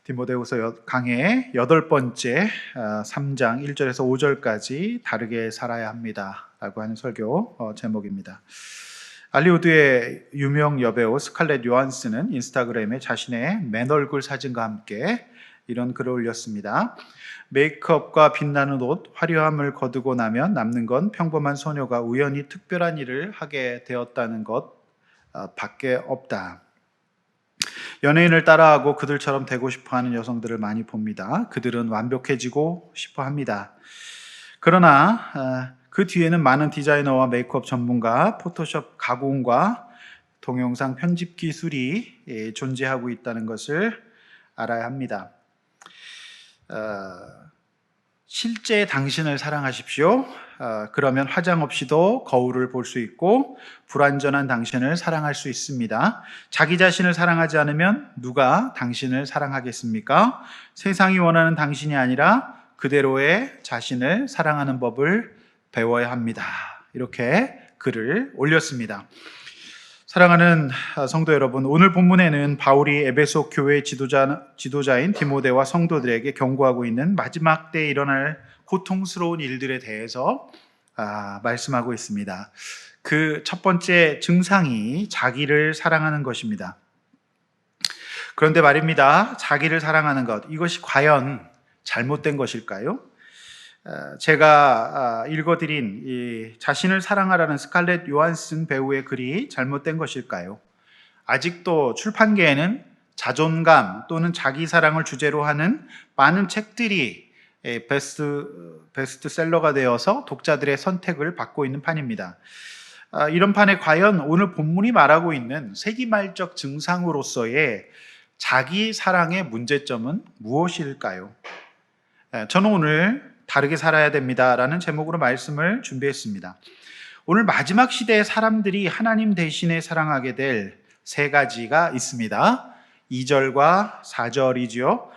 디모데후서 강의 8번째 3장 1절에서 5절까지 다르게 살아야 합니다 라고 하는 설교 제목입니다. 할리우드의 유명 여배우 스칼렛 요한슨은 인스타그램에 자신의 맨 얼굴 사진과 함께 이런 글을 올렸습니다. 메이크업과 빛나는 옷, 화려함을 거두고 나면 남는 건 평범한 소녀가 우연히 특별한 일을 하게 되었다는 것 밖에 없다. 연예인을 따라하고 그들처럼 되고 싶어하는 여성들을 많이 봅니다. 그들은 완벽해지고 싶어합니다. 그러나 그 뒤에는 많은 디자이너와 메이크업 전문가, 포토샵 가공과 동영상 편집 기술이 존재하고 있다는 것을 알아야 합니다. 실제 당신을 사랑하십시오. 그러면 화장 없이도 거울을 볼 수 있고 불완전한 당신을 사랑할 수 있습니다. 자기 자신을 사랑하지 않으면 누가 당신을 사랑하겠습니까? 세상이 원하는 당신이 아니라 그대로의 자신을 사랑하는 법을 배워야 합니다. 이렇게 글을 올렸습니다. 사랑하는 성도 여러분, 오늘 본문에는 바울이 에베소 교회 지도자인 디모데와 성도들에게 경고하고 있는 마지막 때에 일어날 고통스러운 일들에 대해서 말씀하고 있습니다. 그 첫 번째 증상이 자기를 사랑하는 것입니다. 그런데 말입니다. 자기를 사랑하는 것, 이것이 과연 잘못된 것일까요? 제가 읽어드린 이 자신을 사랑하라는 스칼렛 요한슨 배우의 글이 잘못된 것일까요? 아직도 출판계에는 자존감 또는 자기 사랑을 주제로 하는 많은 책들이 베스트셀러가 되어서 독자들의 선택을 받고 있는 판입니다. 이런 판에 과연 오늘 본문이 말하고 있는 세기말적 증상으로서의 자기 사랑의 문제점은 무엇일까요? 저는 오늘 다르게 살아야 됩니다라는 제목으로 말씀을 준비했습니다. 오늘 마지막 시대의 사람들이 하나님 대신에 사랑하게 될 세 가지가 있습니다. 2절과 4절이죠.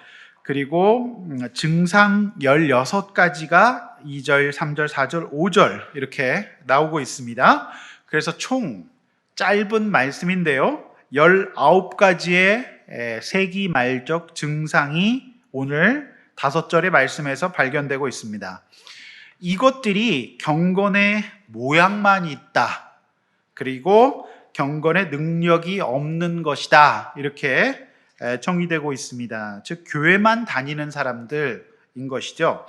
그리고 증상 16가지가 2절, 3절, 4절, 5절 이렇게 나오고 있습니다. 그래서 총 짧은 말씀인데요. 19가지의 세기말적 증상이 오늘 5절의 말씀에서 발견되고 있습니다. 이것들이 경건의 모양만 있다. 그리고 경건의 능력이 없는 것이다. 이렇게 정의되고 있습니다. 즉 교회만 다니는 사람들인 것이죠.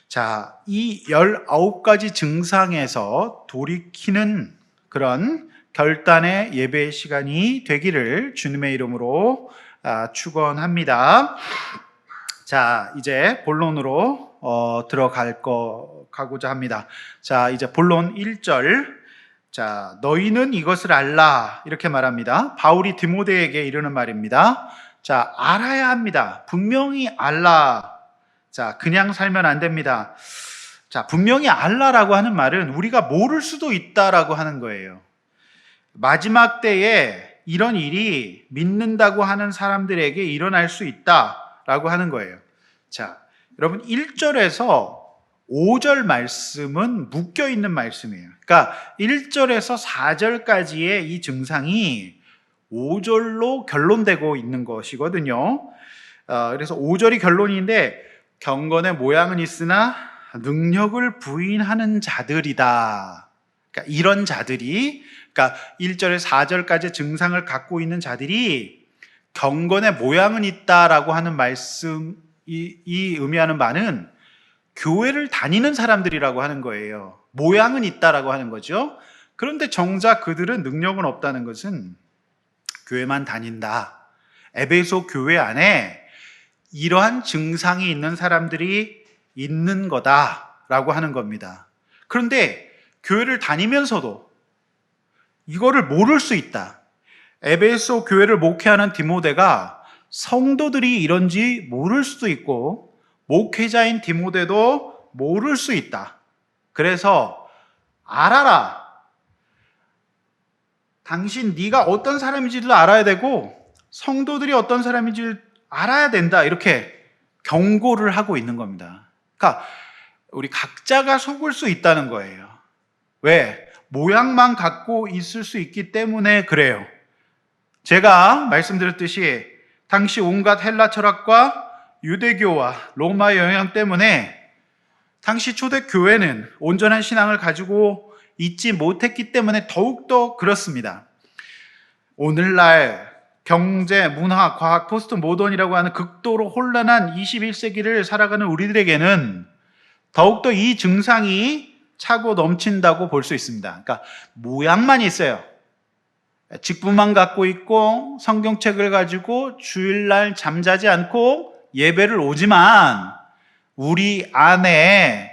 자, 이 19가지 증상에서 돌이키는 그런 결단의 예배 시간이 되기를 주님의 이름으로 축원합니다. 자, 이제 본론으로 가고자 합니다. 자, 이제 본론 1절. 자, 너희는 이것을 알라. 이렇게 말합니다. 바울이 디모데에게 이르는 말입니다. 자, 알아야 합니다. 분명히 알라. 자, 그냥 살면 안 됩니다. 자, 분명히 알라라고 하는 말은 우리가 모를 수도 있다라고 하는 거예요. 마지막 때에 이런 일이 믿는다고 하는 사람들에게 일어날 수 있다라고 하는 거예요. 자, 여러분 1절에서 5절 말씀은 묶여 있는 말씀이에요. 그러니까 1절에서 4절까지의 이 증상이 5절로 결론되고 있는 것이거든요. 그래서 5절이 결론인데 경건의 모양은 있으나 능력을 부인하는 자들이다. 그러니까 이런 자들이, 그러니까 1절에서 4절까지 증상을 갖고 있는 자들이 경건의 모양은 있다라고 하는 말씀이 의미하는 바는 교회를 다니는 사람들이라고 하는 거예요. 모양은 있다라고 하는 거죠. 그런데 정작 그들은 능력은 없다는 것은 교회만 다닌다. 에베소 교회 안에 이러한 증상이 있는 사람들이 있는 거다라고 하는 겁니다. 그런데 교회를 다니면서도 이거를 모를 수 있다. 에베소 교회를 목회하는 디모데가 성도들이 이런지 모를 수도 있고 목회자인 디모데도 모를 수 있다. 그래서 알아라. 당신 네가 어떤 사람인지도 알아야 되고 성도들이 어떤 사람인지를 알아야 된다. 이렇게 경고를 하고 있는 겁니다. 그러니까 우리 각자가 속을 수 있다는 거예요. 왜? 모양만 갖고 있을 수 있기 때문에 그래요. 제가 말씀드렸듯이 당시 온갖 헬라 철학과 유대교와 로마의 영향 때문에 당시 초대 교회는 온전한 신앙을 가지고 있지 못했기 때문에 더욱더 그렇습니다. 오늘날 경제, 문화, 과학, 포스트 모던이라고 하는 극도로 혼란한 21세기를 살아가는 우리들에게는 더욱더 이 증상이 차고 넘친다고 볼 수 있습니다. 그러니까 모양만 있어요. 직분만 갖고 있고 성경책을 가지고 주일날 잠자지 않고 예배를 오지만 우리 안에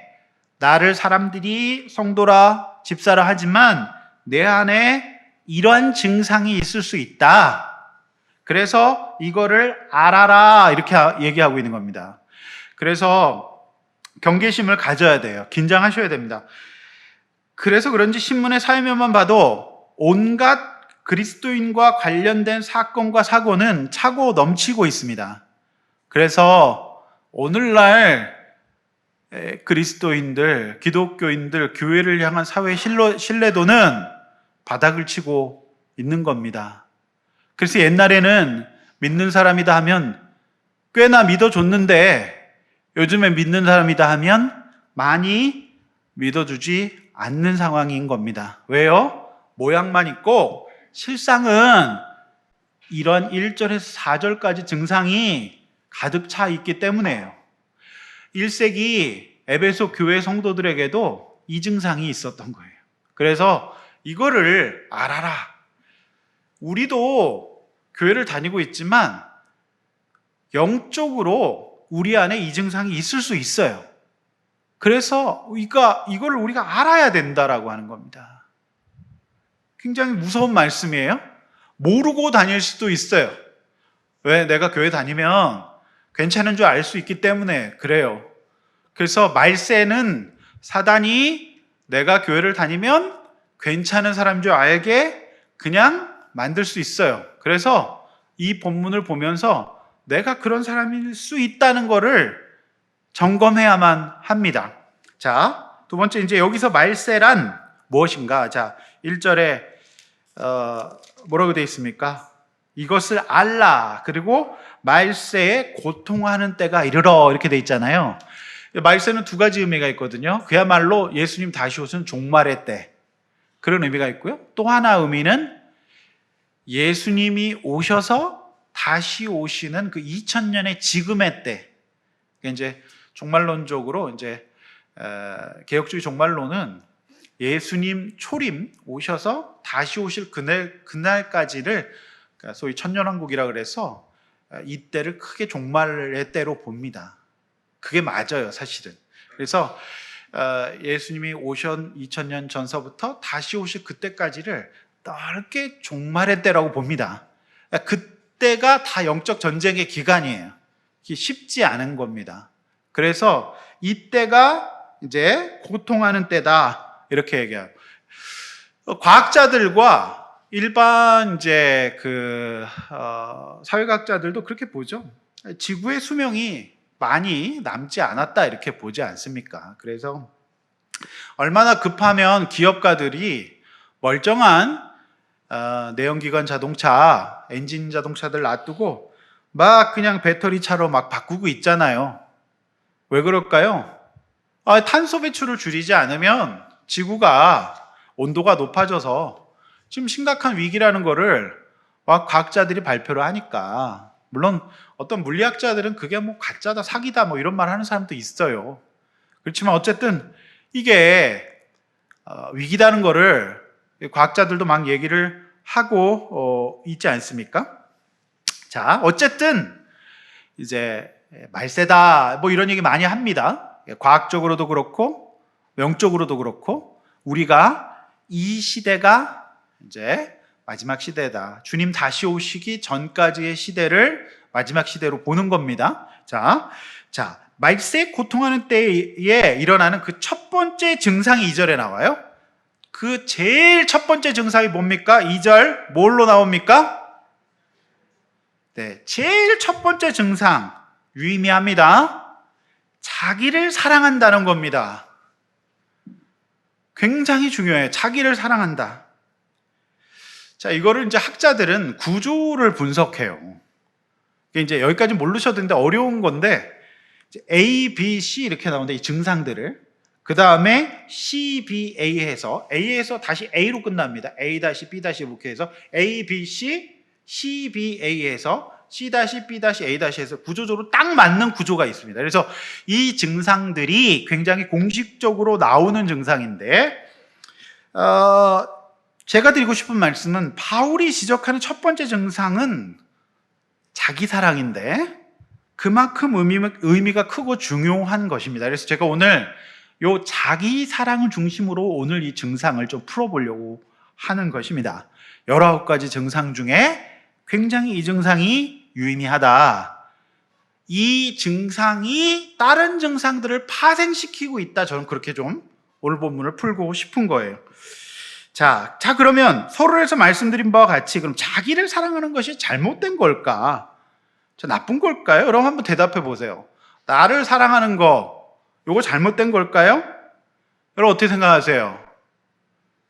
나를 사람들이 성도라 집사라 하지만 내 안에 이러한 증상이 있을 수 있다. 그래서 이거를 알아라 이렇게 얘기하고 있는 겁니다. 그래서 경계심을 가져야 돼요. 긴장하셔야 됩니다. 그래서 그런지 신문의 사회면만 봐도 온갖 그리스도인과 관련된 사건과 사고는 차고 넘치고 있습니다. 그래서 오늘날 그리스도인들, 기독교인들, 교회를 향한 사회의 신뢰도는 바닥을 치고 있는 겁니다. 그래서 옛날에는 믿는 사람이다 하면 꽤나 믿어줬는데 요즘에 믿는 사람이다 하면 많이 믿어주지 않는 상황인 겁니다. 왜요? 모양만 있고 실상은 이런 1절에서 4절까지 증상이 가득 차 있기 때문에요. 1세기 에베소 교회 성도들에게도 이 증상이 있었던 거예요. 그래서 이거를 알아라. 우리도 교회를 다니고 있지만 영적으로 우리 안에 이 증상이 있을 수 있어요. 그래서 이걸 우리가 알아야 된다라고 하는 겁니다. 굉장히 무서운 말씀이에요. 모르고 다닐 수도 있어요. 왜? 내가 교회 다니면 괜찮은 줄 알 수 있기 때문에 그래요. 그래서 말세는 사단이 내가 교회를 다니면 괜찮은 사람인 줄 알게 그냥 만들 수 있어요. 그래서 이 본문을 보면서 내가 그런 사람일 수 있다는 거를 점검해야만 합니다. 자, 두 번째 이제 여기서 말세란 무엇인가? 자, 1절에 뭐라고 되어 있습니까? 이것을 알라. 그리고 말세에 고통하는 때가 이르러 이렇게 되어 있잖아요. 말세는 두 가지 의미가 있거든요. 그야말로 예수님 다시 오신 종말의 때 그런 의미가 있고요. 또 하나 의미는 예수님이 오셔서 다시 오시는 그 2000년의 지금의 때. 이제 종말론적으로 이제 개혁주의 종말론은 예수님 초림 오셔서 다시 오실 그날까지를 소위 천년왕국이라 그래서 이때를 크게 종말의 때로 봅니다. 그게 맞아요, 사실은. 그래서 예수님이 오신 2000년 전서부터 다시 오실 그때까지를 넓게 종말의 때라고 봅니다. 그때가 다 영적 전쟁의 기간이에요. 쉽지 않은 겁니다. 그래서 이때가 이제 고통하는 때다 이렇게 얘기해요. 과학자들과 일반 이제 사회학자들도 그렇게 보죠. 지구의 수명이 많이 남지 않았다 이렇게 보지 않습니까? 그래서 얼마나 급하면 기업가들이 멀쩡한 내연기관 자동차, 엔진 자동차들 놔두고 막 그냥 배터리 차로 막 바꾸고 있잖아요. 왜 그럴까요? 탄소 배출을 줄이지 않으면 지구가 온도가 높아져서 지금 심각한 위기라는 거를 과학자들이 발표를 하니까. 물론 어떤 물리학자들은 그게 뭐 가짜다, 사기다 뭐 이런 말 하는 사람도 있어요. 그렇지만 어쨌든 이게 위기다는 거를 과학자들도 막 얘기를 하고 있지 않습니까? 자, 어쨌든 이제 말세다 뭐 이런 얘기 많이 합니다. 과학적으로도 그렇고 영적으로도 그렇고 우리가 이 시대가 이제 마지막 시대다. 주님 다시 오시기 전까지의 시대를 마지막 시대로 보는 겁니다. 자, 말세 고통하는 때에 일어나는 그 첫 번째 증상이 2절에 나와요. 그 제일 첫 번째 증상이 뭡니까? 2절 뭘로 나옵니까? 네, 제일 첫 번째 증상 유의미합니다. 자기를 사랑한다는 겁니다. 굉장히 중요해요. 자기를 사랑한다. 자, 이거를 이제 학자들은 구조를 분석해요. 이제 여기까지 모르셔도 되는데 어려운 건데, A, B, C 이렇게 나오는데 이 증상들을 그 다음에 C, B, A 해서 A에서 다시 A로 끝납니다. A-B' 이렇게 해서 A, B, C, C, B, A 해서 C-, B-, A- 해서 구조적으로 딱 맞는 구조가 있습니다. 그래서 이 증상들이 굉장히 공식적으로 나오는 증상인데, 제가 드리고 싶은 말씀은 바울이 지적하는 첫 번째 증상은 자기 사랑인데 그만큼 의미가 크고 중요한 것입니다. 그래서 제가 오늘 요 자기 사랑을 중심으로 오늘 이 증상을 좀 풀어보려고 하는 것입니다. 19가지 증상 중에 굉장히 이 증상이 유의미하다. 이 증상이 다른 증상들을 파생시키고 있다. 저는 그렇게 좀 오늘 본문을 풀고 싶은 거예요. 자, 그러면 서론에서 말씀드린 바와 같이 그럼 자기를 사랑하는 것이 잘못된 걸까? 나쁜 걸까요? 여러분 한번 대답해 보세요. 나를 사랑하는 거, 요거 잘못된 걸까요? 여러분 어떻게 생각하세요?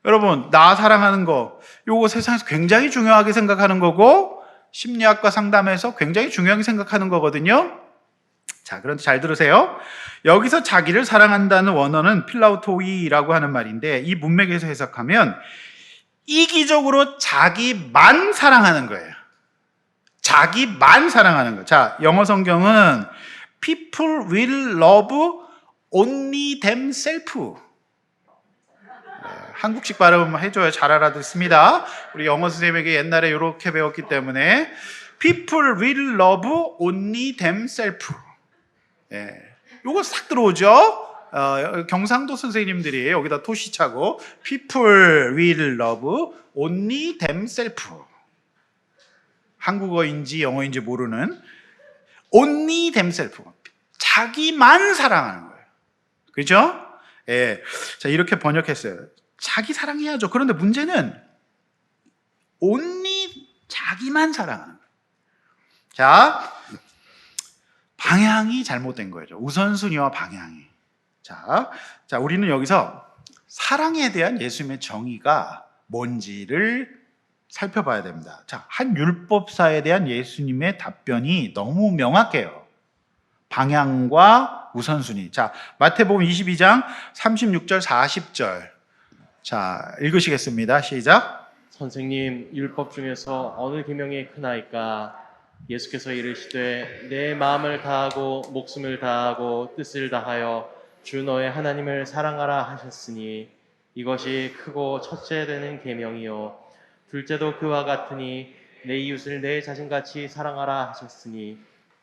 여러분, 나 사랑하는 거, 요거 세상에서 굉장히 중요하게 생각하는 거고, 심리학과 상담에서 굉장히 중요하게 생각하는 거거든요. 자, 그런데 잘 들으세요. 여기서 자기를 사랑한다는 원어는 필라우토이라고 하는 말인데, 이 문맥에서 해석하면 이기적으로 자기만 사랑하는 거예요. 자기만 사랑하는 거. 자, 영어 성경은 people will love only themselves. 한국식 발음 해줘야 잘 알아듣습니다. 우리 영어 선생님에게 옛날에 이렇게 배웠기 때문에 people will love only themselves. 요거 싹 들어오죠? 경상도 선생님들이 여기다 토시차고 people will love only themselves. 한국어인지 영어인지 모르는 only themselves. 자기만 사랑하는 거예요. 그죠? 예. 자, 이렇게 번역했어요. 자기 사랑해야죠. 그런데 문제는 only 자기만 사랑하는 거예요. 자, 방향이 잘못된 거죠. 우선순위와 방향이. 자, 우리는 여기서 사랑에 대한 예수님의 정의가 뭔지를 살펴봐야 됩니다. 자, 한 율법사에 대한 예수님의 답변이 너무 명확해요. 방향과 우선순위. 자, 마태복음 22장 36절 40절. 자, 읽으시겠습니다. 시작. 선생님, 율법 중에서 어느 계명이 크나이까? 예수께서 이르시되 내 마음을 다하고 목숨을 다하고 뜻을 다하여 주 너의 하나님을 사랑하라 하셨으니 이것이 크고 첫째 되는 계명이요 둘째도 그와 같으니 내 이웃을 내 자신같이 사랑하라 하셨으니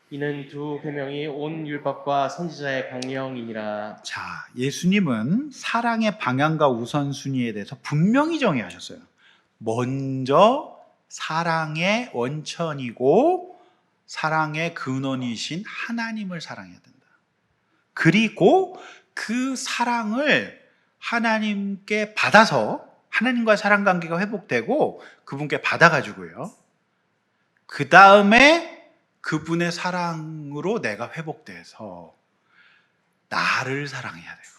이는 두 계명이 온 율법과 선지자의 강령이니라. 자, 예수님은 사랑의 방향과 우선순위에 대해서 분명히 정의하셨어요. 먼저 사랑의 원천이고 사랑의 근원이신 하나님을 사랑해야 된다. 그리고 그 사랑을 하나님께 받아서 하나님과의 사랑 관계가 회복되고 그분께 받아가지고요. 그 다음에 그분의 사랑으로 내가 회복돼서 나를 사랑해야 되고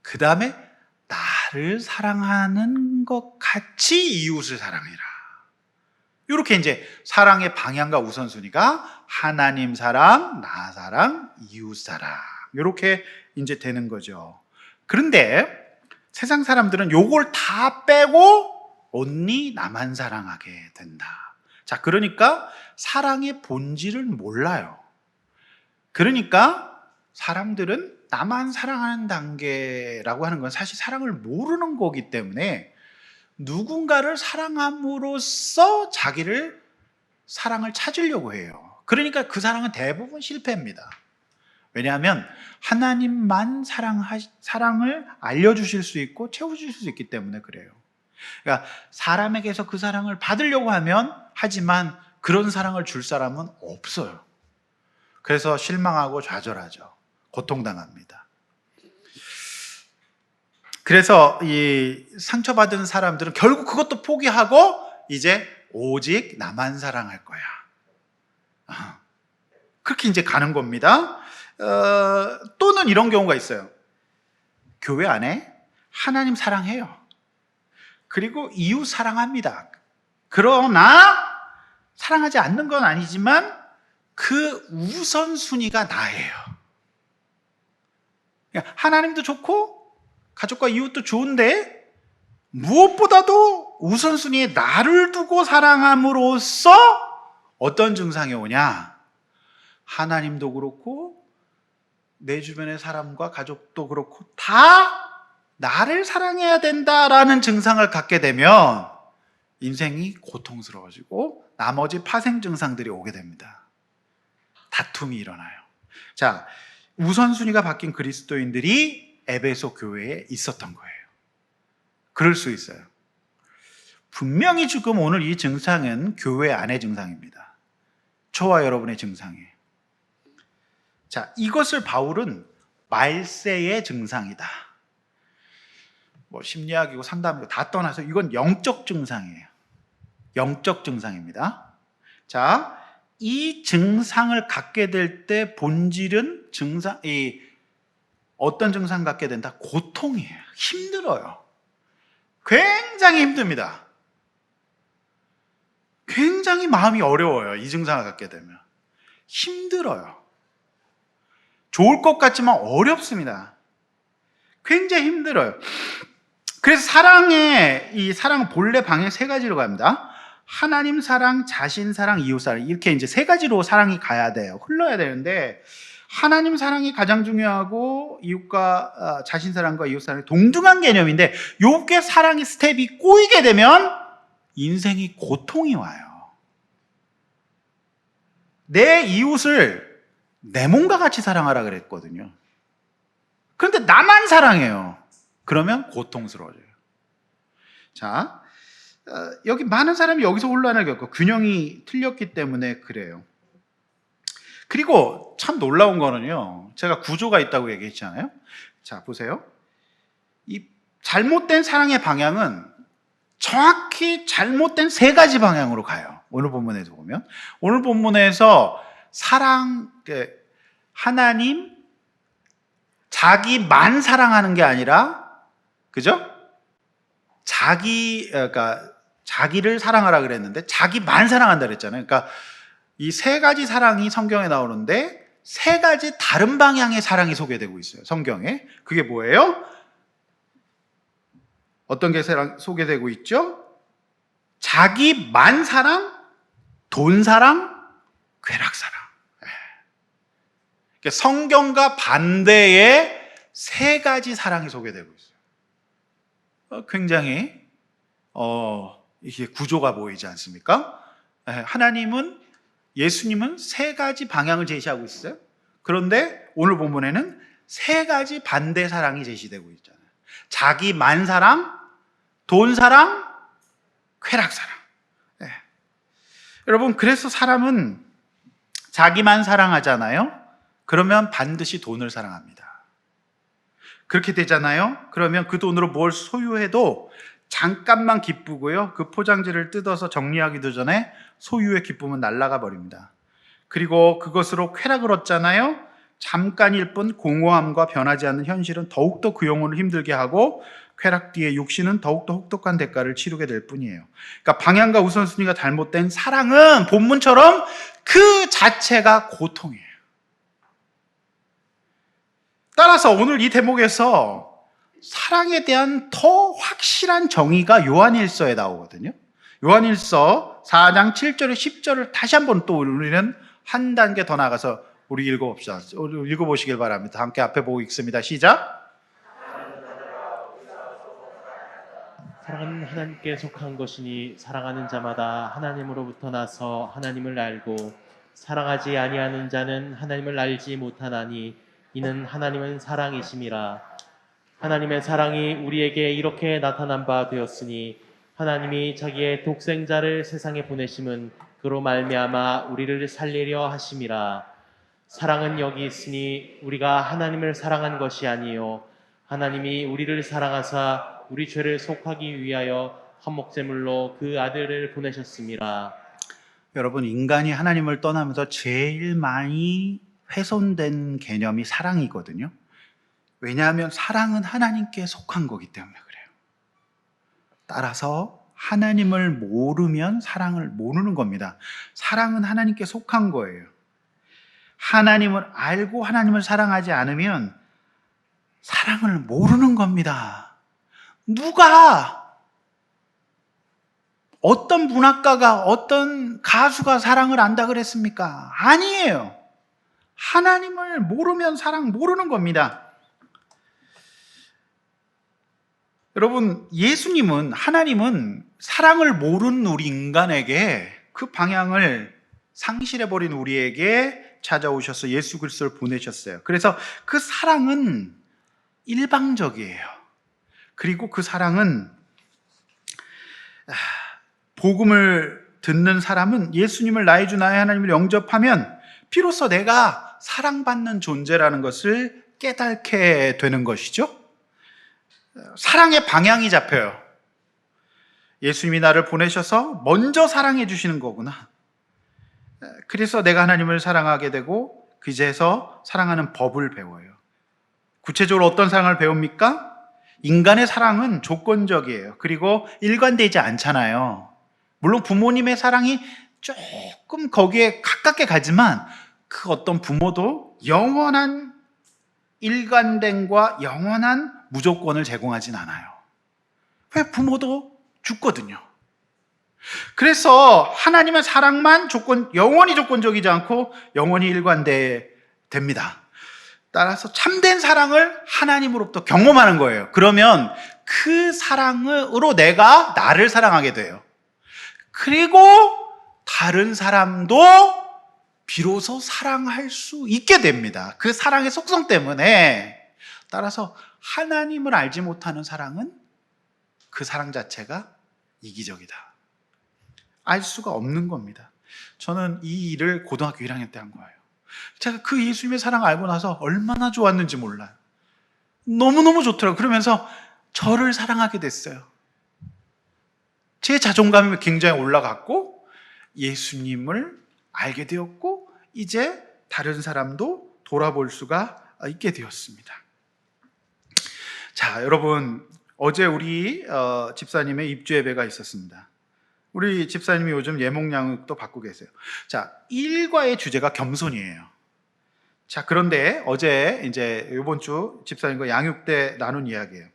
그 다음에 나를 사랑하는 것 같이 이웃을 사랑해라. 이렇게 이제 사랑의 방향과 우선순위가 하나님 사랑, 나 사랑, 이웃 사랑 이렇게 이제 되는 거죠. 그런데 세상 사람들은 요걸 다 빼고 only 나만 사랑하게 된다. 자, 그러니까 사랑의 본질을 몰라요. 그러니까 사람들은 나만 사랑하는 단계라고 하는 건 사실 사랑을 모르는 거기 때문에 누군가를 사랑함으로써 자기를 사랑을 찾으려고 해요. 그러니까 그 사랑은 대부분 실패입니다. 왜냐하면 하나님만 사랑을 알려주실 수 있고 채워주실 수 있기 때문에 그래요. 그러니까 사람에게서 그 사랑을 받으려고 하지만 그런 사랑을 줄 사람은 없어요. 그래서 실망하고 좌절하죠. 고통당합니다. 그래서 이 상처받은 사람들은 결국 그것도 포기하고 이제 오직 나만 사랑할 거야. 그렇게 이제 가는 겁니다. 또는 이런 경우가 있어요. 교회 안에 하나님 사랑해요. 그리고 이웃 사랑합니다. 그러나 사랑하지 않는 건 아니지만 그 우선순위가 나예요. 하나님도 좋고 가족과 이웃도 좋은데 무엇보다도 우선순위에 나를 두고 사랑함으로써 어떤 증상이 오냐? 하나님도 그렇고 내 주변의 사람과 가족도 그렇고 다 나를 사랑해야 된다라는 증상을 갖게 되면 인생이 고통스러워지고 나머지 파생 증상들이 오게 됩니다. 다툼이 일어나요. 자, 우선순위가 바뀐 그리스도인들이 에베소 교회에 있었던 거예요. 그럴 수 있어요. 분명히 지금 오늘 이 증상은 교회 안의 증상입니다. 저와 여러분의 증상이에요. 자, 이것을 바울은 말세의 증상이다. 뭐 심리학이고 상담이고 다 떠나서 이건 영적 증상이에요. 영적 증상입니다. 자, 이 증상을 갖게 될 때 본질은 어떤 증상 갖게 된다? 고통이에요. 힘들어요. 굉장히 힘듭니다. 굉장히 마음이 어려워요. 이 증상을 갖게 되면. 힘들어요. 좋을 것 같지만 어렵습니다. 굉장히 힘들어요. 그래서 사랑은 본래 방향 세 가지로 갑니다. 하나님 사랑, 자신 사랑, 이웃 사랑. 이렇게 이제 세 가지로 사랑이 가야 돼요. 흘러야 되는데, 하나님 사랑이 가장 중요하고, 이웃과, 자신 사랑과 이웃 사랑이 동등한 개념인데, 요게 사랑의 스텝이 꼬이게 되면, 인생이 고통이 와요. 내 이웃을 내 몸과 같이 사랑하라 그랬거든요. 그런데 나만 사랑해요. 그러면 고통스러워져요. 자, 여기 많은 사람이 여기서 혼란을 겪고 균형이 틀렸기 때문에 그래요. 그리고 참 놀라운 거는요, 제가 구조가 있다고 얘기했잖아요. 자, 보세요. 이 잘못된 사랑의 방향은 정확히 잘못된 세 가지 방향으로 가요. 오늘 본문에서 보면. 오늘 본문에서 하나님, 자기만 사랑하는 게 아니라, 그죠? 자기를 사랑하라 그랬는데, 자기만 사랑한다 그랬잖아요. 그러니까 이 세 가지 사랑이 성경에 나오는데, 세 가지 다른 방향의 사랑이 소개되고 있어요. 성경에. 그게 뭐예요? 어떤 게 소개되고 있죠? 자기만 사랑, 돈 사랑, 쾌락 사랑. 그러니까 성경과 반대의 세 가지 사랑이 소개되고 있어요. 굉장히 이게 구조가 보이지 않습니까? 예수님은 세 가지 방향을 제시하고 있어요. 그런데 오늘 본문에는 세 가지 반대 사랑이 제시되고 있잖아요. 자기만 사랑, 돈 사랑, 쾌락 사랑. 네. 여러분, 그래서 사람은 자기만 사랑하잖아요. 그러면 반드시 돈을 사랑합니다. 그렇게 되잖아요. 그러면 그 돈으로 뭘 소유해도 잠깐만 기쁘고요. 그 포장지를 뜯어서 정리하기도 전에 소유의 기쁨은 날아가 버립니다. 그리고 그것으로 쾌락을 얻잖아요. 잠깐일 뿐 공허함과 변하지 않는 현실은 더욱더 그 영혼을 힘들게 하고 쾌락 뒤에 육신은 더욱더 혹독한 대가를 치르게 될 뿐이에요. 그러니까 방향과 우선순위가 잘못된 사랑은 본문처럼 그 자체가 고통이에요. 따라서 오늘 이 대목에서 사랑에 대한 더 확실한 정의가 요한일서에 나오거든요. 요한일서 4장 7절에 10절을 다시 한번 또 우리는 한 단계 더 나가서 우리 읽어봅시다. 읽어보시길 바랍니다. 함께 앞에 보고 읽습니다. 시작. 사랑은 하나님께 속한 것이니 사랑하는 자마다 하나님으로부터 나서 하나님을 알고 사랑하지 아니하는 자는 하나님을 알지 못하나니 이는 하나님은 사랑이심이라. 하나님의 사랑이 우리에게 이렇게 나타난 바 되었으니 하나님이 자기의 독생자를 세상에 보내심은 그로 말미암아 우리를 살리려 하심이라. 사랑은 여기 있으니 우리가 하나님을 사랑한 것이 아니요 하나님이 우리를 사랑하사 우리 죄를 속하기 위하여 한목제물로 그 아들을 보내셨음이라. 여러분, 인간이 하나님을 떠나면서 제일 많이 훼손된 개념이 사랑이거든요. 왜냐하면 사랑은 하나님께 속한 거기 때문에 그래요. 따라서 하나님을 모르면 사랑을 모르는 겁니다. 사랑은 하나님께 속한 거예요. 하나님을 알고 하나님을 사랑하지 않으면 사랑을 모르는 겁니다. 누가 어떤 문학가가 어떤 가수가 사랑을 안다 그랬습니까? 아니에요. 하나님을 모르면 사랑 모르는 겁니다. 여러분, 예수님은, 하나님은 사랑을 모르는 우리 인간에게 그 방향을 상실해버린 우리에게 찾아오셔서 예수 그리스도를 보내셨어요. 그래서 그 사랑은 일방적이에요. 그리고 그 사랑은 복음을 듣는 사람은 예수님을 나의 주 나의 하나님을 영접하면 비로소 내가 사랑받는 존재라는 것을 깨닫게 되는 것이죠. 사랑의 방향이 잡혀요. 예수님이 나를 보내셔서 먼저 사랑해 주시는 거구나. 그래서 내가 하나님을 사랑하게 되고 그제서 사랑하는 법을 배워요. 구체적으로 어떤 사랑을 배웁니까? 인간의 사랑은 조건적이에요. 그리고 일관되지 않잖아요. 물론 부모님의 사랑이 조금 거기에 가깝게 가지만 그 어떤 부모도 영원한 일관됨과 영원한 무조건을 제공하진 않아요. 왜? 부모도 죽거든요. 그래서 하나님의 사랑만 영원히 조건적이지 않고 영원히 일관됩니다. 따라서 참된 사랑을 하나님으로부터 경험하는 거예요. 그러면 그 사랑으로 내가 나를 사랑하게 돼요. 그리고 다른 사람도 비로소 사랑할 수 있게 됩니다. 그 사랑의 속성 때문에. 따라서 하나님을 알지 못하는 사랑은 그 사랑 자체가 이기적이다. 알 수가 없는 겁니다. 저는 이 일을 고등학교 1학년 때 한 거예요. 제가 그 예수님의 사랑을 알고 나서 얼마나 좋았는지 몰라요. 너무너무 좋더라고요. 그러면서 저를 사랑하게 됐어요. 제 자존감이 굉장히 올라갔고 예수님을 알게 되었고 이제 다른 사람도 돌아볼 수가 있게 되었습니다. 자, 여러분, 어제 우리 집사님의 입주 예배가 있었습니다. 우리 집사님이 요즘 예목양육도 받고 계세요. 자, 일과의 주제가 겸손이에요. 자, 그런데 어제 이제 이번 주 집사님과 양육 때 나눈 이야기예요.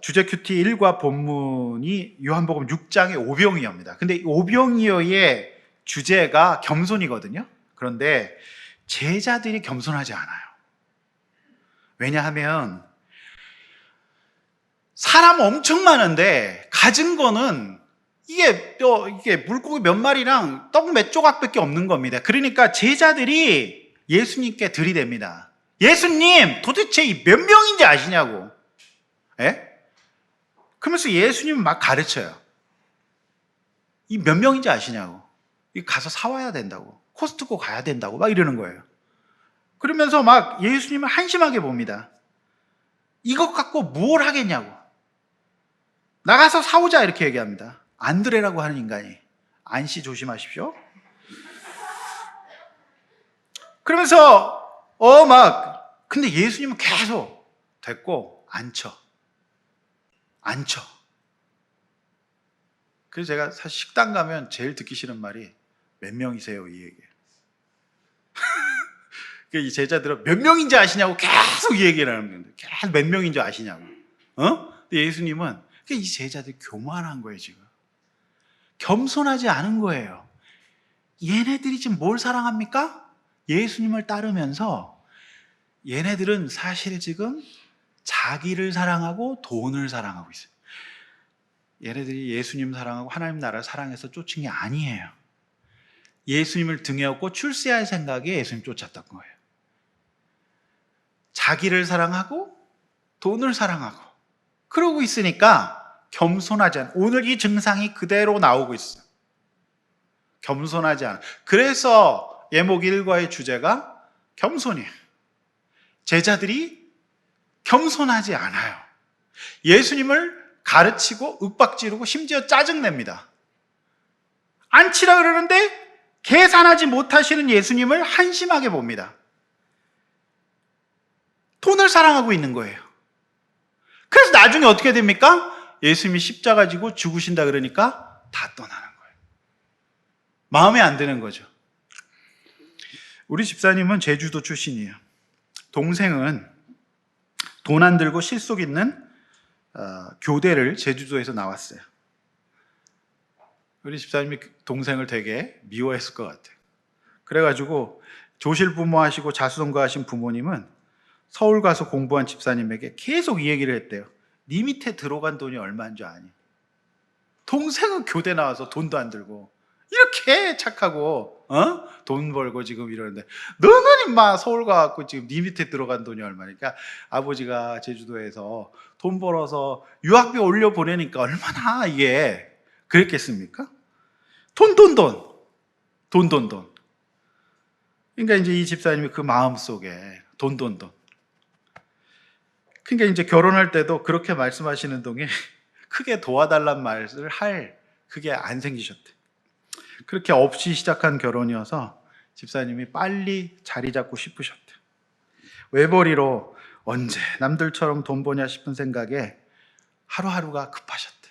주제 큐티 1과 본문이 요한복음 6장의 오병이어입니다. 근데 이 오병이어의 주제가 겸손이거든요. 그런데 제자들이 겸손하지 않아요. 왜냐하면 사람 엄청 많은데 가진 거는 이게 물고기 몇 마리랑 떡 몇 조각밖에 없는 겁니다. 그러니까 제자들이 예수님께 들이댑니다. 예수님, 도대체 이 몇 명인지 아시냐고. 예? 그러면서 예수님은 막 가르쳐요. 이 몇 명인지 아시냐고. 이 가서 사와야 된다고. 코스트코 가야 된다고 막 이러는 거예요. 그러면서 막 예수님을 한심하게 봅니다. 이것 갖고 뭘 하겠냐고. 나가서 사오자 이렇게 얘기합니다. 안드레라고 하는 인간이. 안씨 조심하십시오. 그러면서 근데 예수님은 계속 됐고 앉혀. 그래서 제가 사실 식당 가면 제일 듣기 싫은 말이 몇 명이세요? 이 얘기예요. 이 제자들은 몇 명인지 아시냐고 계속 이 얘기를 하는 건데 계속 몇 명인지 아시냐고. 근데 예수님은 이 제자들이 교만한 거예요. 지금 겸손하지 않은 거예요. 얘네들이 지금 뭘 사랑합니까? 예수님을 따르면서 얘네들은 사실 지금 자기를 사랑하고 돈을 사랑하고 있어요. 얘네들이 예수님 사랑하고 하나님 나라를 사랑해서 쫓은 게 아니에요. 예수님을 등에 업고 출세할 생각에 예수님 쫓았던 거예요. 자기를 사랑하고 돈을 사랑하고 그러고 있으니까 겸손하지 않아. 오늘 이 증상이 그대로 나오고 있어요. 겸손하지 않아. 그래서 예목 1과의 주제가 겸손이에요. 제자들이 겸손하지 않아요. 예수님을 가르치고 윽박지르고 심지어 짜증냅니다. 앉히라 그러는데 계산하지 못하시는 예수님을 한심하게 봅니다. 돈을 사랑하고 있는 거예요. 그래서 나중에 어떻게 됩니까? 예수님이 십자가 지고 죽으신다 그러니까 다 떠나는 거예요. 마음에 안 드는 거죠. 우리 집사님은 제주도 출신이에요. 동생은 돈 안 들고 실속 있는 교대를 제주도에서 나왔어요. 우리 집사님이 동생을 되게 미워했을 것 같아요. 그래가지고 조실 부모하시고 자수성가하신 부모님은 서울 가서 공부한 집사님에게 계속 이 얘기를 했대요. 네 밑에 들어간 돈이 얼마인 줄 아니? 동생은 교대 나와서 돈도 안 들고 이렇게 착하고 돈 벌고 지금 이러는데 너는 임마 서울 가갖고 지금 네 밑에 들어간 돈이 얼마니까. 아버지가 제주도에서 돈 벌어서 유학비 올려 보내니까 얼마나 이게 그랬겠습니까? 돈. 그러니까 이제 이 집사님이 그 마음 속에 돈. 그러니까 이제 결혼할 때도 그렇게 말씀하시는 동에 크게 도와달란 말을 할 그게 안 생기셨대. 그렇게 없이 시작한 결혼이어서 집사님이 빨리 자리 잡고 싶으셨대. 외벌이로 언제 남들처럼 돈 버냐 싶은 생각에 하루하루가 급하셨대.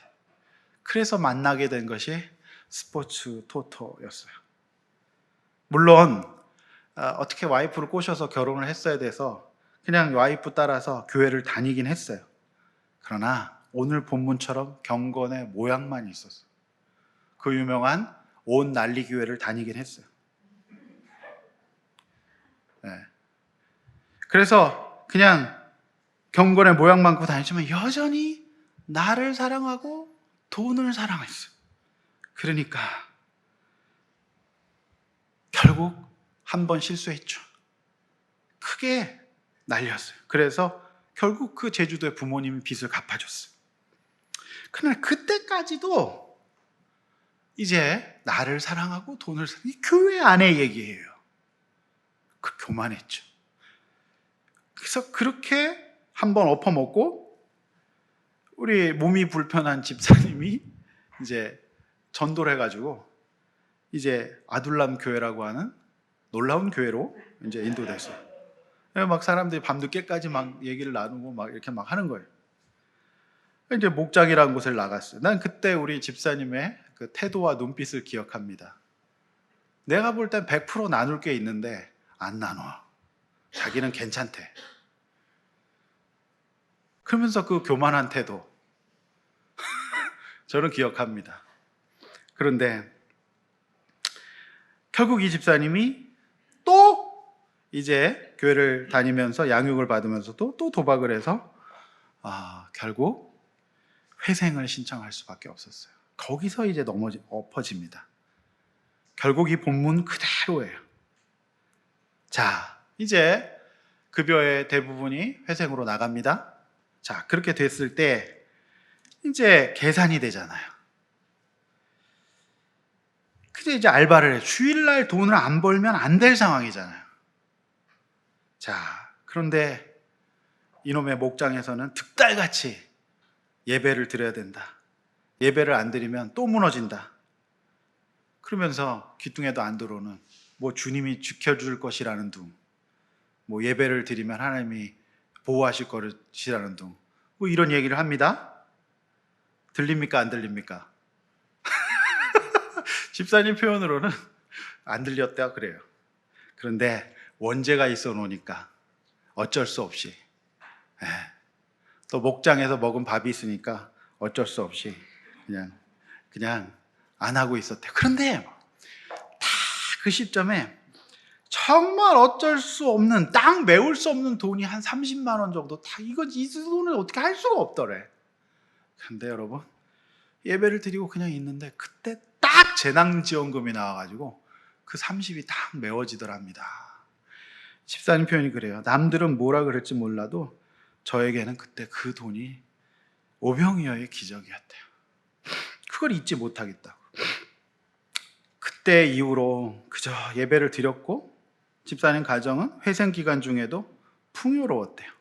그래서 만나게 된 것이 스포츠 토토였어요. 물론 어떻게 와이프를 꼬셔서 결혼을 했어야 돼서 그냥 와이프 따라서 교회를 다니긴 했어요. 그러나 오늘 본문처럼 경건의 모양만 있었어요. 그 유명한 온 난리 교회를 다니긴 했어요. 네. 그래서 그냥 경건의 모양만 갖고 다니지만 여전히 나를 사랑하고 돈을 사랑했어요. 그러니까 결국 한 번 실수했죠. 크게 날렸어요. 그래서 결국 그 제주도의 부모님이 빚을 갚아줬어요. 그러나 그때까지도 이제 나를 사랑하고 돈을 사랑하고 이 교회 안의 얘기예요. 그 교만했죠. 그래서 그렇게 한번 엎어먹고 우리 몸이 불편한 집사님이 이제 전도를 해가지고 이제 아둘람 교회라고 하는 놀라운 교회로 이제 인도됐어요. 막 사람들이 밤늦게까지 막 얘기를 나누고 막 이렇게 막 하는 거예요. 이제 목장이라는 곳을 나갔어요. 난 그때 우리 집사님의 그 태도와 눈빛을 기억합니다. 내가 볼 땐 100% 나눌 게 있는데 안 나눠. 자기는 괜찮대. 그러면서 그 교만한 태도 저는 기억합니다. 그런데 결국 이 집사님이 또 이제 교회를 다니면서 양육을 받으면서도 또 도박을 해서 결국 회생을 신청할 수밖에 없었어요. 거기서 이제 엎어집니다. 결국 이 본문 그대로예요. 자, 이제 급여의 대부분이 회생으로 나갑니다. 자, 그렇게 됐을 때 이제 계산이 되잖아요. 근데 이제 알바를 해. 주일날 돈을 안 벌면 안 될 상황이잖아요. 자, 그런데 이놈의 목장에서는 득달같이 예배를 드려야 된다. 예배를 안 드리면 또 무너진다. 그러면서 귀뚱해도 안 들어오는 뭐 주님이 지켜줄 것이라는 둥, 뭐 예배를 드리면 하나님이 보호하실 것이라는 둥, 뭐 이런 얘기를 합니다. 들립니까? 안 들립니까? 집사님 표현으로는 안 들렸다 그래요. 그런데 원죄가 있어 놓으니까 어쩔 수 없이 또 목장에서 먹은 밥이 있으니까 어쩔 수 없이 그냥 안 하고 있었대요. 그런데 다 그 시점에 정말 어쩔 수 없는 딱 메울 수 없는 돈이 한 30만 원 정도 이 돈을 어떻게 할 수가 없더래. 근데 여러분 예배를 드리고 그냥 있는데 그때 딱 재난지원금이 나와가지고 그 30이 딱 메워지더랍니다. 집사님 표현이 그래요. 남들은 뭐라 그럴지 몰라도 저에게는 그때 그 돈이 오병이어의 기적이었대요. 그걸 잊지 못하겠다고. 그때 이후로 그저 예배를 드렸고 집사님 가정은 회생 기간 중에도 풍요로웠대요.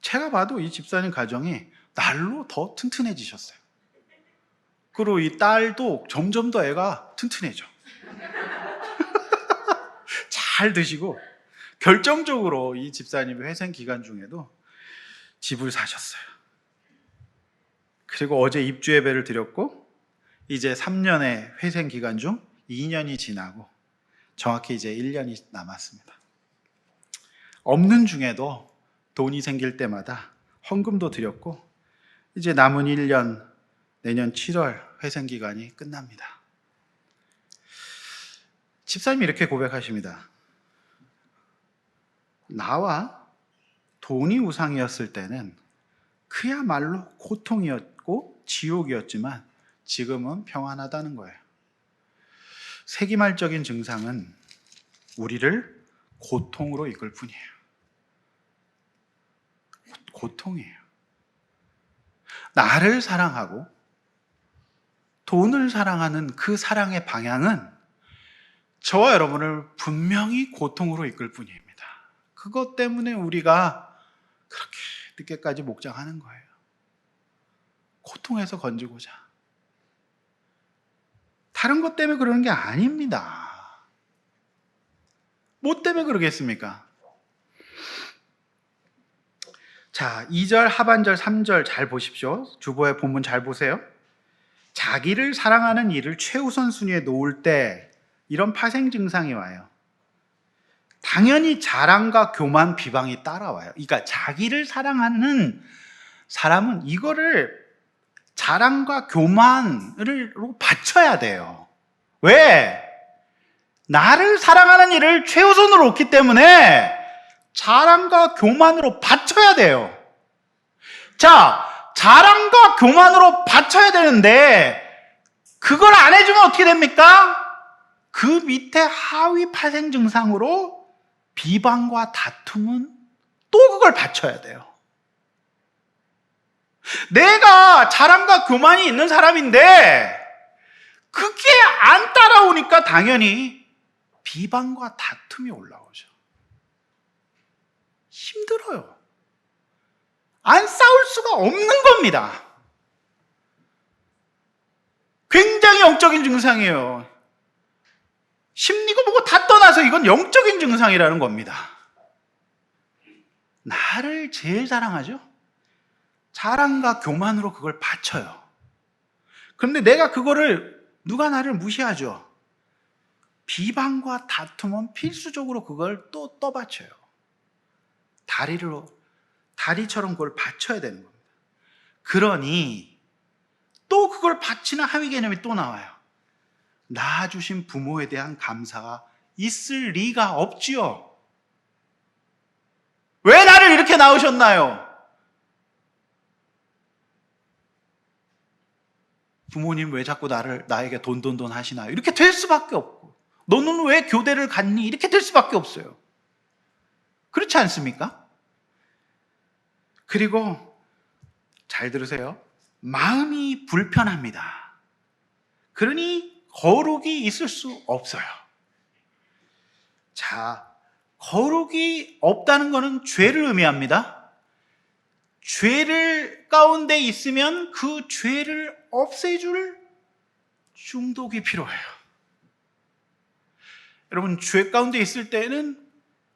제가 봐도 이 집사님 가정이 날로 더 튼튼해지셨어요. 그리고 이 딸도 점점 더 애가 튼튼해져. 잘 드시고 결정적으로 이 집사님이 회생 기간 중에도 집을 사셨어요. 그리고 어제 입주 예배를 드렸고 이제 3년의 회생 기간 중 2년이 지나고 정확히 이제 1년이 남았습니다. 없는 중에도 돈이 생길 때마다 헌금도 드렸고 이제 남은 1년 내년 7월 회생기간이 끝납니다. 집사님이 이렇게 고백하십니다. 나와 돈이 우상이었을 때는 그야말로 고통이었고 지옥이었지만 지금은 평안하다는 거예요. 세기말적인 증상은 우리를 고통으로 이끌 뿐이에요. 고통이에요. 나를 사랑하고 돈을 사랑하는 그 사랑의 방향은 저와 여러분을 분명히 고통으로 이끌 뿐입니다. 그것 때문에 우리가 그렇게 늦게까지 목장하는 거예요. 고통에서 건지고자. 다른 것 때문에 그러는 게 아닙니다. 뭐 때문에 그러겠습니까? 자, 2절 하반절 3절 잘 보십시오. 주보의 본문 잘 보세요. 자기를 사랑하는 일을 최우선 순위에 놓을 때 이런 파생 증상이 와요. 당연히 자랑과 교만, 비방이 따라와요. 그러니까 자기를 사랑하는 사람은 이거를 자랑과 교만으로 바쳐야 돼요. 왜? 나를 사랑하는 일을 최우선으로 놓기 때문에 자랑과 교만으로 바쳐야 돼요. 자, 자랑과 교만으로 바쳐야 되는데 그걸 안 해주면 어떻게 됩니까? 그 밑에 하위 파생 증상으로 비방과 다툼은 또 그걸 바쳐야 돼요. 내가 자랑과 교만이 있는 사람인데 그게 안 따라오니까 당연히 비방과 다툼이 올라오죠. 힘들어요. 안 싸울 수가 없는 겁니다. 굉장히 영적인 증상이에요. 심리고 뭐고 다 떠나서 이건 영적인 증상이라는 겁니다. 나를 제일 사랑하죠? 자랑과 교만으로 그걸 바쳐요. 그런데 내가 그거를 누가 나를 무시하죠? 비방과 다툼은 필수적으로 그걸 또 떠받쳐요. 다리처럼 그걸 받쳐야 되는 겁니다. 그러니 또 그걸 받치는 하위 개념이 또 나와요. 낳아주신 부모에 대한 감사가 있을 리가 없지요. 왜 나를 이렇게 낳으셨나요? 부모님 왜 자꾸 나에게 돈 하시나요? 이렇게 될 수밖에 없고, 너는 왜 교대를 갔니? 이렇게 될 수밖에 없어요. 그렇지 않습니까? 그리고 잘 들으세요. 마음이 불편합니다. 그러니 거룩이 있을 수 없어요. 자, 거룩이 없다는 것은 죄를 의미합니다. 죄를 가운데 있으면 그 죄를 없애줄 중독이 필요해요. 여러분, 죄 가운데 있을 때는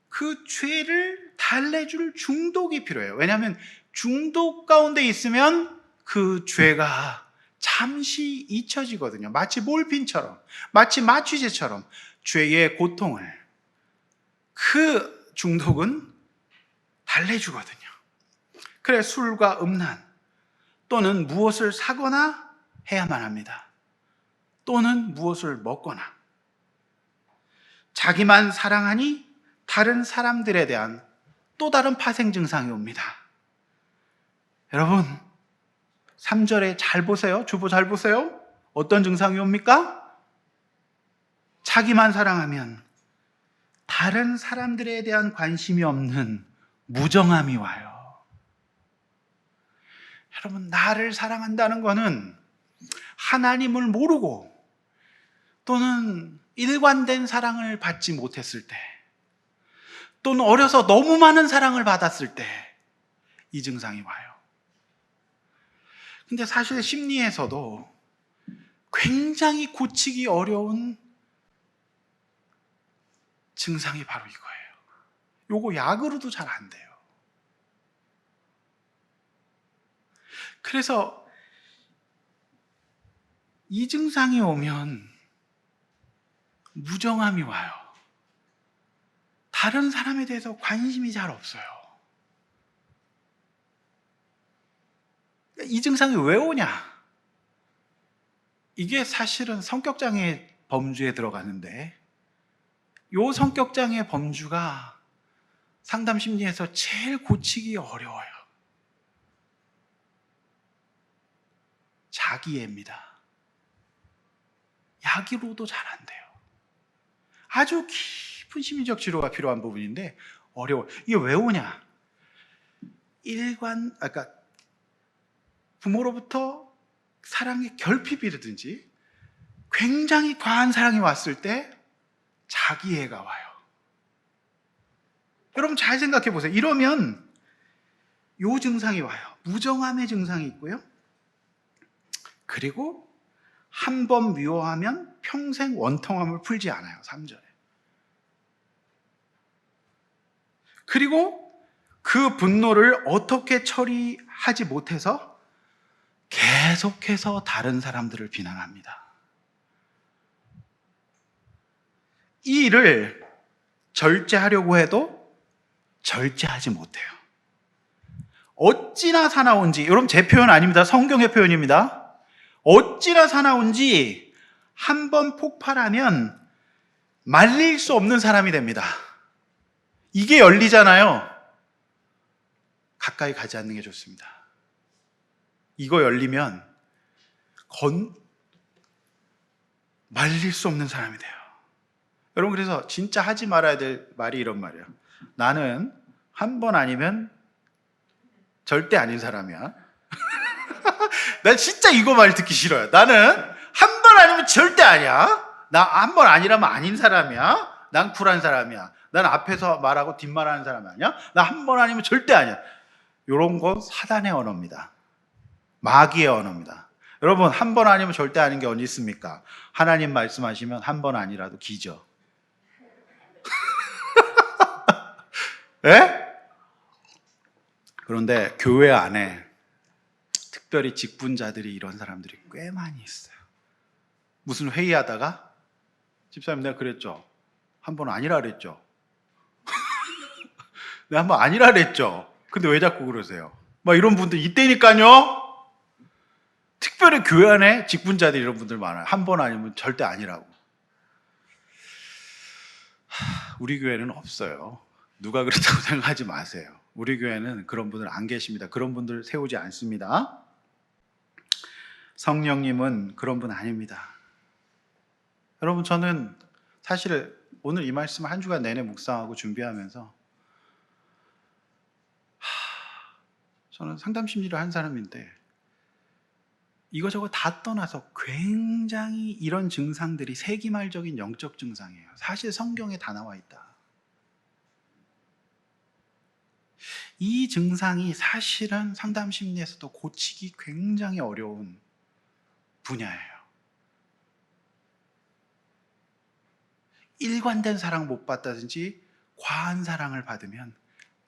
그 죄를 달래줄 중독이 필요해요. 왜냐하면 중독 가운데 있으면 그 죄가 잠시 잊혀지거든요. 마치 몰핀처럼, 마치 마취제처럼 죄의 고통을 그 중독은 달래주거든요. 그래, 술과 음란 또는 무엇을 사거나 해야만 합니다. 또는 무엇을 먹거나. 자기만 사랑하니 다른 사람들에 대한 또 다른 파생 증상이 옵니다. 여러분, 3절에 잘 보세요. 주보 잘 보세요. 어떤 증상이 옵니까? 자기만 사랑하면 다른 사람들에 대한 관심이 없는 무정함이 와요. 여러분, 나를 사랑한다는 것은 하나님을 모르고 또는 일관된 사랑을 받지 못했을 때, 또는 어려서 너무 많은 사랑을 받았을 때 이 증상이 와요. 근데 사실 심리에서도 굉장히 고치기 어려운 증상이 바로 이거예요. 요거 약으로도 잘 안 돼요. 그래서 이 증상이 오면 무정함이 와요. 다른 사람에 대해서 관심이 잘 없어요. 이 증상이 왜 오냐? 이게 사실은 성격장애 범주에 들어가는데, 이 성격장애 범주가 상담 심리에서 제일 고치기 어려워요. 자기애입니다. 약으로도 잘 안 돼요. 아주 깊은 심리적 치료가 필요한 부분인데 어려워. 이게 왜 오냐? 그러니까 부모로부터 사랑의 결핍이라든지 굉장히 과한 사랑이 왔을 때 자기애가 와요. 여러분 잘 생각해 보세요. 이러면 요 증상이 와요. 무정함의 증상이 있고요. 그리고 한 번 미워하면 평생 원통함을 풀지 않아요. 3절에. 그리고 그 분노를 어떻게 처리하지 못해서 계속해서 다른 사람들을 비난합니다. 이 일을 절제하려고 해도 절제하지 못해요. 어찌나 사나운지, 여러분 제 표현 아닙니다. 성경의 표현입니다. 어찌나 사나운지 한 번 폭발하면 말릴 수 없는 사람이 됩니다. 이게 열리잖아요. 가까이 가지 않는 게 좋습니다. 이거 열리면 말릴 수 없는 사람이 돼요. 여러분 그래서 진짜 하지 말아야 될 말이 이런 말이에요. 나는 한 번 아니면 절대 아닌 사람이야. 난 진짜 이거 말 듣기 싫어요. 나는 한 번 아니면 절대 아니야. 나 한 번 아니라면 아닌 사람이야. 난 쿨한 사람이야. 난 앞에서 말하고 뒷말하는 사람이 아니야. 나 한 번 아니면 절대 아니야. 이런 건 사단의 언어입니다. 마귀의 언어입니다. 여러분 한 번 아니면 절대 아닌 게 어디 있습니까? 하나님 말씀하시면 한 번 아니라도 기죠. 예? 그런데 교회 안에 특별히 직분자들이 이런 사람들이 꽤 많이 있어요. 무슨 회의하다가 집사님 내가 그랬죠. 한 번 아니라 그랬죠. 내가 한 번 아니라 그랬죠. 근데 왜 자꾸 그러세요? 막 이런 분들 이때니까요. 특별히 교회 안에 직분자들 이런 분들 많아요. 한 번 아니면 절대 아니라고. 우리 교회는 없어요. 누가 그렇다고 생각하지 마세요. 우리 교회는 그런 분들 안 계십니다. 그런 분들 세우지 않습니다. 성령님은 그런 분 아닙니다. 여러분 저는 사실 오늘 이 말씀 한 주간 내내 묵상하고 준비하면서 저는 상담 심리를 한 사람인데 이거저거 다 떠나서 굉장히 이런 증상들이 세기말적인 영적 증상이에요. 사실 성경에 다 나와 있다. 이 증상이 사실은 상담 심리에서도 고치기 굉장히 어려운 분야예요. 일관된 사랑 못 받다든지 과한 사랑을 받으면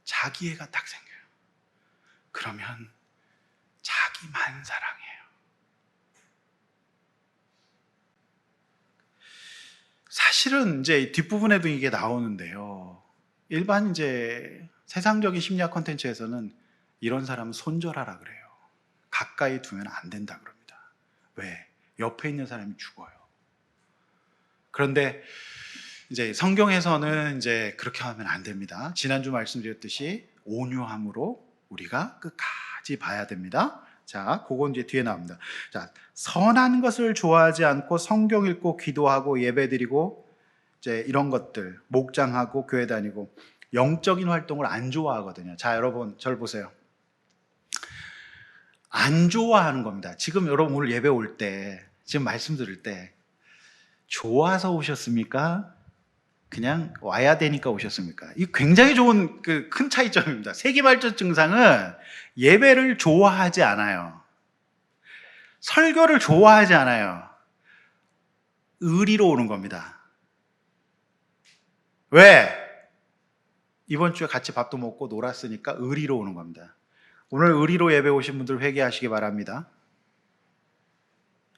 자기애가 딱 생겨요. 그러면 자기만 사랑해요. 사실은 이제 뒷부분에도 이게 나오는데요. 일반 이제 세상적인 심리학 콘텐츠에서는 이런 사람은 손절하라 그래요. 가까이 두면 안 된다 그럽니다. 왜? 옆에 있는 사람이 죽어요. 그런데 이제 성경에서는 이제 그렇게 하면 안 됩니다. 지난주 말씀드렸듯이 온유함으로 우리가 끝까지 봐야 됩니다. 자, 그건 이제 뒤에 나옵니다. 자, 선한 것을 좋아하지 않고 성경 읽고 기도하고 예배드리고 이제 이런 것들 목장하고 교회 다니고 영적인 활동을 안 좋아하거든요. 자, 여러분 저를 보세요. 안 좋아하는 겁니다. 지금 여러분 오늘 예배 올 때 지금 말씀 들을 때 좋아서 오셨습니까? 그냥 와야 되니까 오셨습니까? 이 굉장히 좋은 큰 차이점입니다. 세기말적 증상은 예배를 좋아하지 않아요. 설교를 좋아하지 않아요. 의리로 오는 겁니다. 왜? 이번 주에 같이 밥도 먹고 놀았으니까 의리로 오는 겁니다. 오늘 의리로 예배 오신 분들 회개하시기 바랍니다.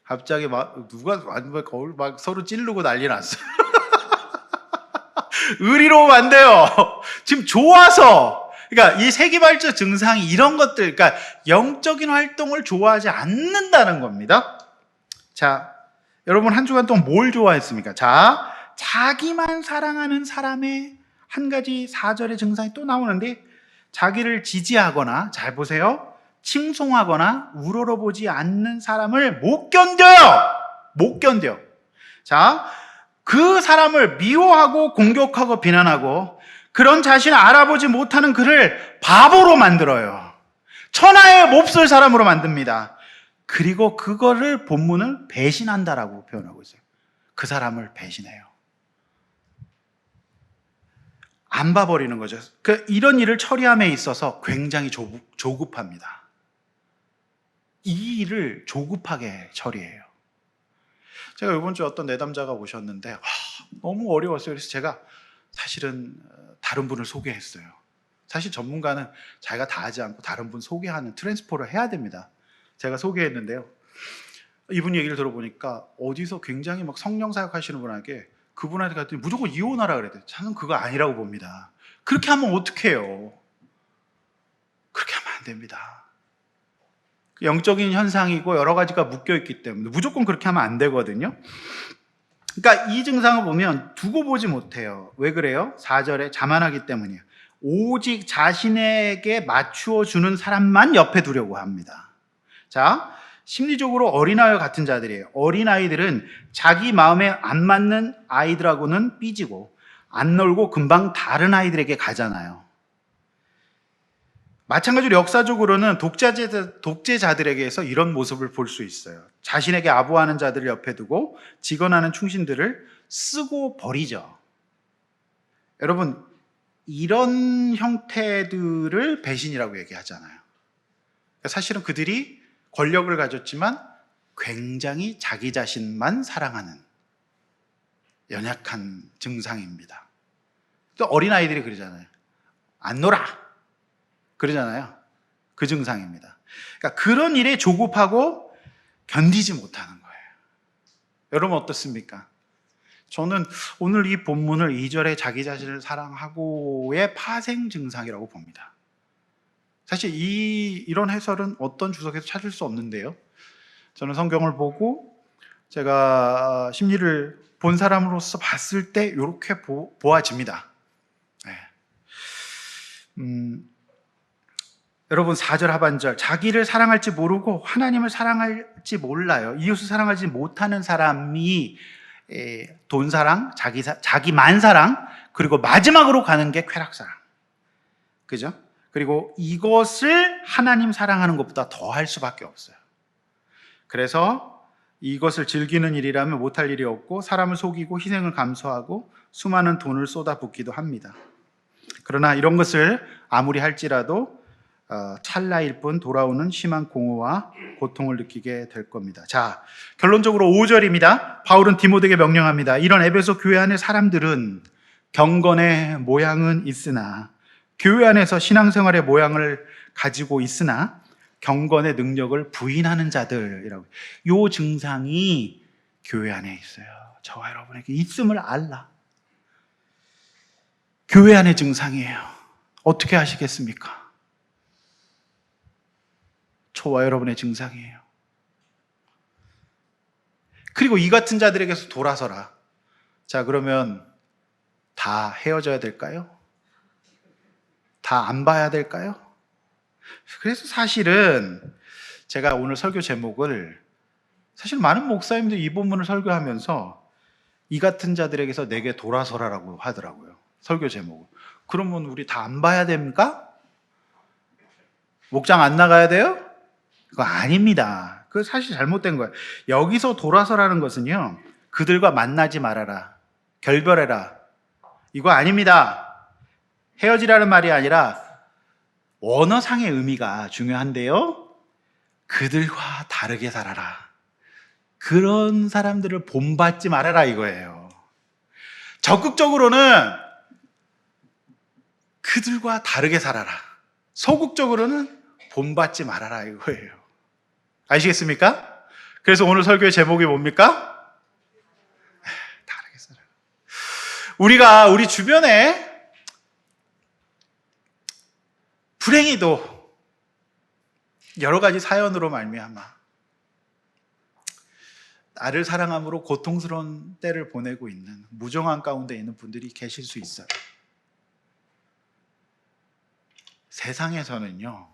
갑자기 누가 거울 막 서로 찌르고 난리 났어요. 의리로우면 안 돼요. 지금 좋아서. 그러니까 이 세기발적 증상이 이런 것들, 그러니까 영적인 활동을 좋아하지 않는다는 겁니다. 자, 여러분 한 주간 동안 뭘 좋아했습니까? 자, 자기만 사랑하는 사람의 한 가지 4절의 증상이 또 나오는데, 자기를 지지하거나, 잘 보세요, 칭송하거나 우러러보지 않는 사람을 못 견뎌요. 못 견뎌. 자, 그 사람을 미워하고 공격하고 비난하고 그런 자신을 알아보지 못하는 그를 바보로 만들어요. 천하의 몹쓸 사람으로 만듭니다. 그리고 그거를 본문은 배신한다라고 표현하고 있어요. 그 사람을 배신해요. 안 봐버리는 거죠. 이런 일을 처리함에 있어서 굉장히 조급합니다. 이 일을 조급하게 처리해요. 제가 이번 주에 어떤 내담자가 오셨는데 너무 어려웠어요. 그래서 제가 사실은 다른 분을 소개했어요. 사실 전문가는 자기가 다 하지 않고 다른 분 소개하는 트랜스포를 해야 됩니다. 제가 소개했는데요. 이분 얘기를 들어보니까 어디서 굉장히 막 성령 사역하시는 분에게 그분한테 갔더니 무조건 이혼하라 그랬대요. 저는 그거 아니라고 봅니다. 그렇게 하면 어떡해요? 그렇게 하면 안 됩니다. 영적인 현상이고 여러 가지가 묶여있기 때문에 무조건 그렇게 하면 안 되거든요. 그러니까 이 증상을 보면 두고 보지 못해요. 왜 그래요? 4절에 자만하기 때문이에요. 오직 자신에게 맞추어 주는 사람만 옆에 두려고 합니다. 자, 심리적으로 어린아이와 같은 자들이에요. 어린아이들은 자기 마음에 안 맞는 아이들하고는 삐지고 안 놀고 금방 다른 아이들에게 가잖아요. 마찬가지로 역사적으로는 독재자들에게서 이런 모습을 볼 수 있어요. 자신에게 아부하는 자들을 옆에 두고 직언하는 충신들을 쓰고 버리죠. 여러분, 이런 형태들을 배신이라고 얘기하잖아요. 사실은 그들이 권력을 가졌지만 굉장히 자기 자신만 사랑하는 연약한 증상입니다. 또 어린아이들이 그러잖아요. 안 놀아! 그러잖아요. 그 증상입니다. 그러니까 그런 일에 조급하고 견디지 못하는 거예요. 여러분 어떻습니까? 저는 오늘 이 본문을 2절에 자기 자신을 사랑하고의 파생 증상이라고 봅니다. 사실 이런 해설은 어떤 주석에서 찾을 수 없는데요. 저는 성경을 보고 제가 심리를 본 사람으로서 봤을 때 이렇게 보아집니다. 네. 여러분 4절 하반절, 자기를 사랑할지 모르고 하나님을 사랑할지 몰라요. 이웃을 사랑하지 못하는 사람이 돈사랑, 자기만 사랑, 그리고 마지막으로 가는 게 쾌락사랑. 그죠? 그리고 이것을 하나님 사랑하는 것보다 더 할 수밖에 없어요. 그래서 이것을 즐기는 일이라면 못할 일이 없고 사람을 속이고 희생을 감수하고 수많은 돈을 쏟아붓기도 합니다. 그러나 이런 것을 아무리 할지라도 찰나일 뿐 돌아오는 심한 공허와 고통을 느끼게 될 겁니다. 자, 결론적으로 5절입니다. 바울은 디모데에게 명령합니다. 이런 에베소 교회 안의 사람들은 경건의 모양은 있으나, 교회 안에서 신앙생활의 모양을 가지고 있으나 경건의 능력을 부인하는 자들이라고. 이 증상이 교회 안에 있어요. 저와 여러분에게 있음을 알라. 교회 안의 증상이에요. 어떻게 하시겠습니까? 저와 여러분의 증상이에요. 그리고 이 같은 자들에게서 돌아서라. 자, 그러면 다 헤어져야 될까요? 다 안 봐야 될까요? 그래서 사실은 제가 오늘 설교 제목을, 사실 많은 목사님들이 이 본문을 설교하면서 이 같은 자들에게서 내게 돌아서라라고 하더라고요. 설교 제목을. 그러면 우리 다 안 봐야 됩니까? 목장 안 나가야 돼요? 그거 아닙니다. 그거 사실 잘못된 거예요. 여기서 돌아서라는 것은요, 그들과 만나지 말아라, 결별해라, 이거 아닙니다. 헤어지라는 말이 아니라 원어상의 의미가 중요한데요, 그들과 다르게 살아라. 그런 사람들을 본받지 말아라 이거예요. 적극적으로는 그들과 다르게 살아라. 소극적으로는 본받지 말아라 이거예요. 아시겠습니까? 그래서 오늘 설교의 제목이 뭡니까? 다르게 살아라. 우리가 우리 주변에 불행히도 여러 가지 사연으로 말미암아 나를 사랑함으로 고통스러운 때를 보내고 있는 무정한 가운데 있는 분들이 계실 수 있어요. 세상에서는요,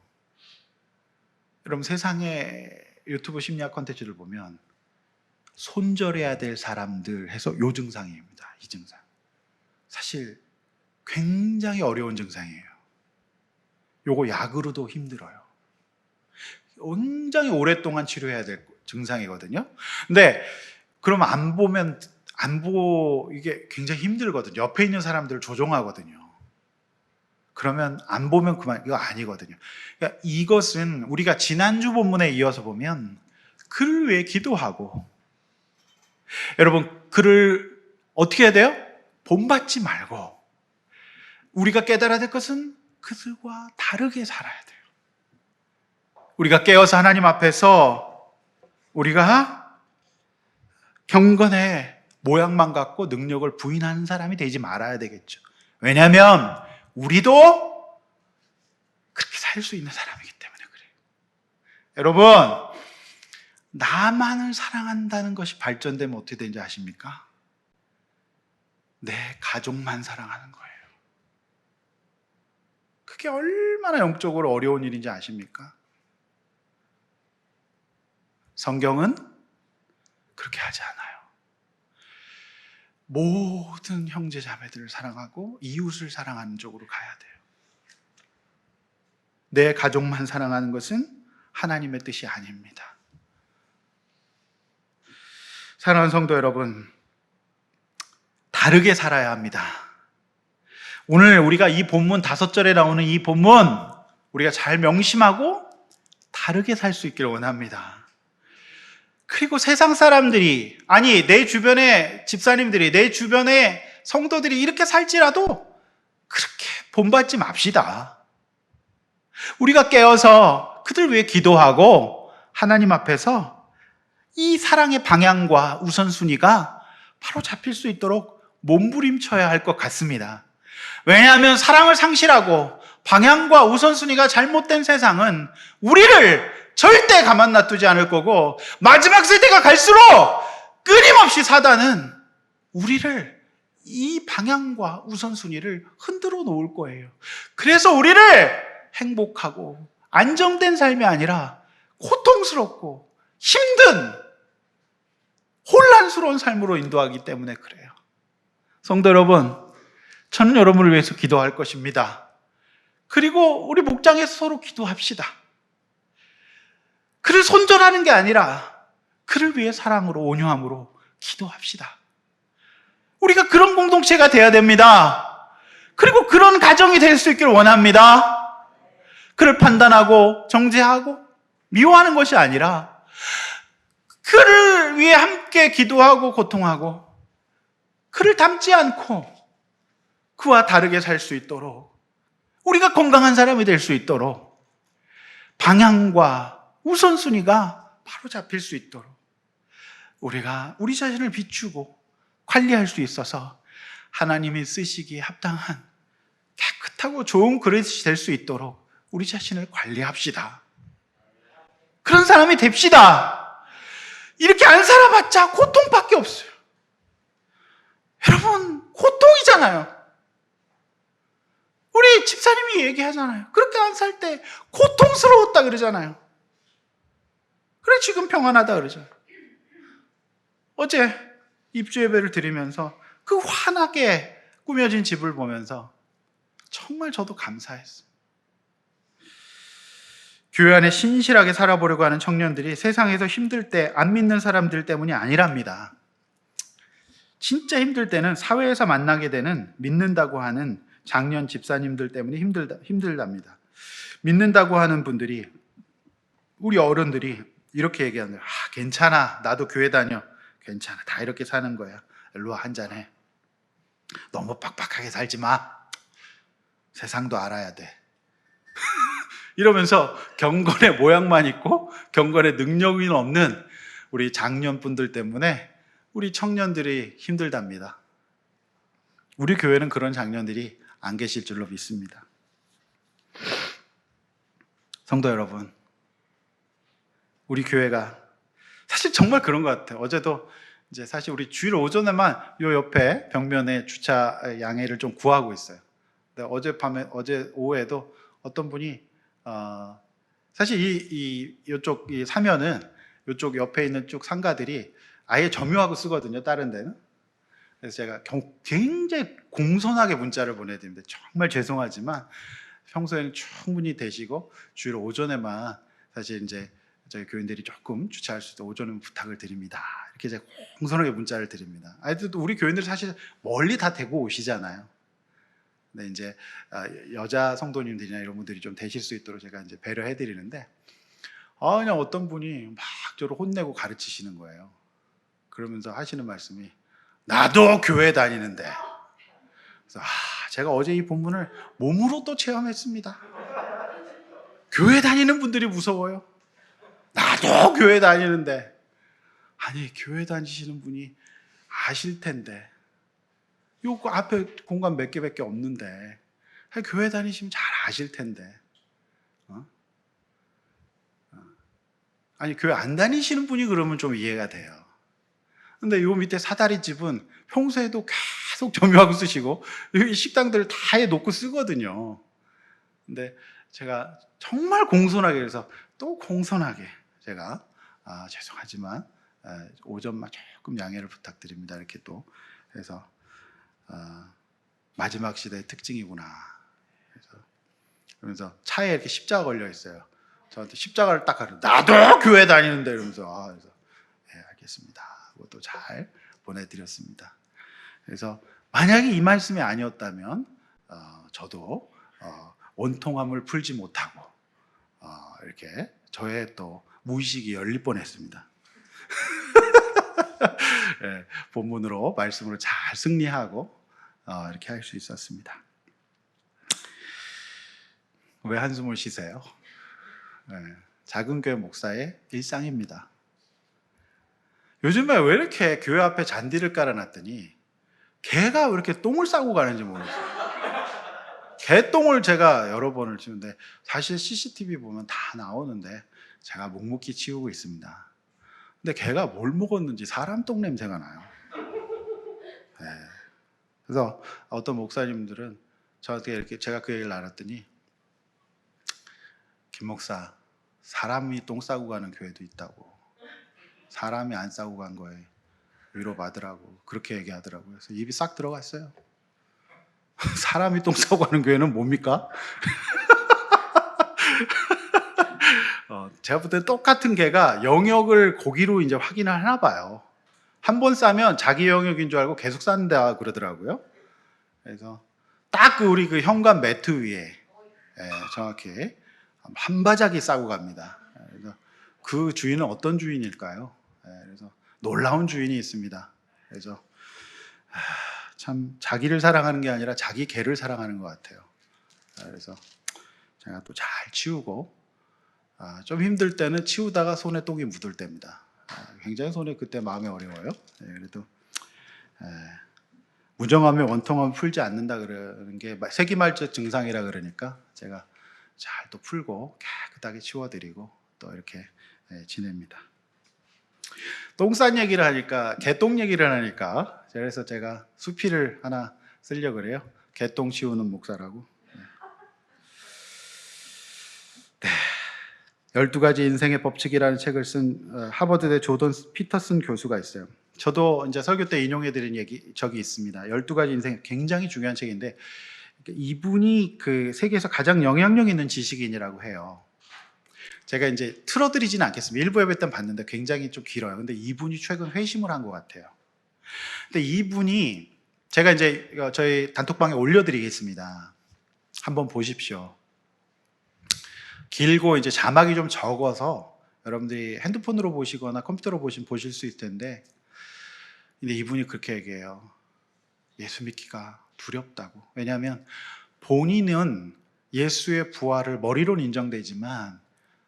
여러분 세상의 유튜브 심리학 콘텐츠를 보면 손절해야 될 사람들 해서 요 증상입니다. 이 증상. 사실 굉장히 어려운 증상이에요. 요거 약으로도 힘들어요. 굉장히 오랫동안 치료해야 될 증상이거든요. 근데 그럼 이게 굉장히 힘들거든요. 옆에 있는 사람들을 조종하거든요. 그러면 안 보면 그만, 이거 아니거든요. 그러니까 이것은 우리가 지난주 본문에 이어서 보면 그를 위해 기도하고, 여러분 그를 어떻게 해야 돼요? 본받지 말고 우리가 깨달아야 될 것은 그들과 다르게 살아야 돼요. 우리가 깨어서 하나님 앞에서 우리가 경건의 모양만 갖고 능력을 부인하는 사람이 되지 말아야 되겠죠. 왜냐하면 우리도 그렇게 살 수 있는 사람이기 때문에 그래요. 여러분, 나만을 사랑한다는 것이 발전되면 어떻게 되는지 아십니까? 내 가족만 사랑하는 거예요. 그게 얼마나 영적으로 어려운 일인지 아십니까? 성경은 그렇게 하지 않아요. 모든 형제 자매들을 사랑하고 이웃을 사랑하는 쪽으로 가야 돼요. 내 가족만 사랑하는 것은 하나님의 뜻이 아닙니다. 사랑하는 성도 여러분, 다르게 살아야 합니다. 오늘 우리가 이 본문 5절에 나오는 이 본문 우리가 잘 명심하고 다르게 살 수 있기를 원합니다. 그리고 세상 사람들이, 아니 내 주변의 집사님들이, 내 주변의 성도들이 이렇게 살지라도 그렇게 본받지 맙시다. 우리가 깨어서 그들 위해 기도하고 하나님 앞에서 이 사랑의 방향과 우선순위가 바로 잡힐 수 있도록 몸부림쳐야 할 것 같습니다. 왜냐하면 사랑을 상실하고 방향과 우선순위가 잘못된 세상은 우리를 절대 가만 놔두지 않을 거고, 마지막 세대가 갈수록 끊임없이 사단은 우리를 이 방향과 우선순위를 흔들어 놓을 거예요. 그래서 우리를 행복하고 안정된 삶이 아니라 고통스럽고 힘든 혼란스러운 삶으로 인도하기 때문에 그래요. 성도 여러분, 저는 여러분을 위해서 기도할 것입니다. 그리고 우리 목장에서 서로 기도합시다. 그를 손절하는 게 아니라 그를 위해 사랑으로, 온유함으로 기도합시다. 우리가 그런 공동체가 돼야 됩니다. 그리고 그런 가정이 될 수 있기를 원합니다. 그를 판단하고 정죄하고 미워하는 것이 아니라 그를 위해 함께 기도하고 고통하고 그를 닮지 않고 그와 다르게 살 수 있도록, 우리가 건강한 사람이 될 수 있도록 방향과 우선순위가 바로 잡힐 수 있도록 우리가 우리 자신을 비추고 관리할 수 있어서 하나님이 쓰시기에 합당한 깨끗하고 좋은 그릇이 될 수 있도록 우리 자신을 관리합시다. 그런 사람이 됩시다. 이렇게 안 살아봤자 고통밖에 없어요. 여러분, 고통이잖아요. 우리 집사님이 얘기하잖아요. 그렇게 안 살 때 고통스러웠다 그러잖아요. 그래 지금 평안하다 그러죠. 어제 입주 예배를 드리면서 그 환하게 꾸며진 집을 보면서 정말 저도 감사했어요. 교회 안에 신실하게 살아보려고 하는 청년들이 세상에서 힘들 때 안 믿는 사람들 때문이 아니랍니다. 진짜 힘들 때는 사회에서 만나게 되는 믿는다고 하는 장년 집사님들 때문에 힘들답니다. 믿는다고 하는 분들이, 우리 어른들이 이렇게 얘기하는 거예요. 괜찮아, 나도 교회 다녀. 괜찮아, 다 이렇게 사는 거야. 일로 와, 한잔해. 너무 빡빡하게 살지 마. 세상도 알아야 돼. 이러면서 경건의 모양만 있고 경건의 능력이 없는 우리 장년분들 때문에 우리 청년들이 힘들답니다. 우리 교회는 그런 장년들이 안 계실 줄로 믿습니다. 성도 여러분, 우리 교회가 사실 정말 그런 것 같아요. 어제도 이제 사실 우리 주일 오전에만 요 옆에 벽면에 주차 양해를 좀 구하고 있어요. 근데 어제 오후에도 어떤 분이 사실 요쪽 이 사면은 요쪽 옆에 있는 쭉 상가들이 아예 점유하고 쓰거든요. 다른 데는. 그래서 제가 굉장히 공손하게 문자를 보내드립니다. 정말 죄송하지만 평소에는 충분히 되시고 주일 오전에만 사실 이제 저희 교인들이 조금 주차할 수 있도록 오전에 부탁을 드립니다. 이렇게 제가 공손하게 문자를 드립니다. 또 우리 교인들 사실 멀리 다 대고 오시잖아요. 근데 이제 여자 성도님들이나 이런 분들이 좀 되실 수 있도록 제가 이제 배려해 드리는데 그냥 어떤 분이 막 저를 혼내고 가르치시는 거예요. 그러면서 하시는 말씀이 나도 교회 다니는데. 그래서 제가 어제 이 본문을 몸으로 또 체험했습니다. 교회 다니는 분들이 무서워요. 나도 교회 다니는데. 아니, 교회 다니시는 분이 아실 텐데. 요 앞에 공간 몇 개밖에 없는데. 교회 다니시면 잘 아실 텐데. 아니, 교회 안 다니시는 분이 그러면 좀 이해가 돼요. 근데 요 밑에 사다리 집은 평소에도 계속 점유하고 쓰시고 이 식당들을 다 해놓고 쓰거든요. 근데 제가 정말 공손하게 그래서 또 공손하게 제가 죄송하지만 오전만 조금 양해를 부탁드립니다. 이렇게 또 해서 마지막 시대의 특징이구나. 그러면서 차에 이렇게 십자가 걸려 있어요. 저한테 십자가를 딱 가르쳐 나도 교회 다니는데 이러면서 그래서 네, 알겠습니다. 그것도 잘 보내드렸습니다. 그래서 만약에 이 말씀이 아니었다면 저도 원통함을 풀지 못하고 이렇게 저의 또 무의식이 열릴 뻔했습니다. 네, 본문으로 말씀으로 잘 승리하고 이렇게 할 수 있었습니다. 왜 한숨을 쉬세요? 네, 작은 교회 목사의 일상입니다. 요즘에 왜 이렇게 교회 앞에 잔디를 깔아놨더니 개가 왜 이렇게 똥을 싸고 가는지 모르겠어요. 개똥을 제가 여러 번을 치는데 사실 CCTV 보면 다 나오는데 제가 묵묵히 치우고 있습니다. 근데 개가 뭘 먹었는지 사람 똥 냄새가 나요. 네. 그래서 어떤 목사님들은 저한테 이렇게 제가 그 얘기를 나눴더니 김 목사, 사람이 똥 싸고 가는 교회도 있다고. 사람이 안 싸고 간 거에 위로받으라고 그렇게 얘기하더라고요. 그래서 입이 싹 들어갔어요. 사람이 똥 싸고 가는 교회는 뭡니까? 제가 볼 때 똑같은 개가 영역을 고기로 이제 확인을 하나 봐요. 한 번 싸면 자기 영역인 줄 알고 계속 싼다 그러더라고요. 그래서 딱 우리 그 현관 매트 위에 정확히 한 바자기 싸고 갑니다. 그래서 그 주인은 어떤 주인일까요? 그래서 놀라운 주인이 있습니다. 그래서 참 자기를 사랑하는 게 아니라 자기 개를 사랑하는 것 같아요. 그래서 제가 또 잘 치우고 좀 힘들 때는 치우다가 손에 똥이 묻을 때입니다. 굉장히 손에 그때 마음이 어려워요. 그래도 무정하면 원통하면 풀지 않는다 그러는 게 세기말적 증상이라 그러니까 제가 잘 또 풀고 깨끗하게 치워드리고 또 이렇게 지냅니다. 똥 싼 얘기를 하니까 개똥 얘기를 하니까 그래서 제가 수필을 하나 쓰려고 그래요. 개똥 치우는 목사라고. 네. 12가지 인생의 법칙이라는 책을 쓴 하버드대 조던 피터슨 교수가 있어요. 저도 이제 설교 때 인용해 드린 적이 있습니다. 12가지 인생 굉장히 중요한 책인데 이분이 그 세계에서 가장 영향력 있는 지식인이라고 해요. 제가 이제 틀어드리지는 않겠습니다. 일부 예배 때 봤는데 굉장히 좀 길어요. 근데 이분이 최근 회심을 한 것 같아요. 근데 이분이 제가 이제 저희 단톡방에 올려드리겠습니다. 한번 보십시오. 길고 이제 자막이 좀 적어서 여러분들이 핸드폰으로 보시거나 컴퓨터로 보실 수 있을 텐데, 근데 이분이 그렇게 얘기해요. 예수 믿기가 두렵다고. 왜냐하면 본인은 예수의 부활을 머리로는 인정되지만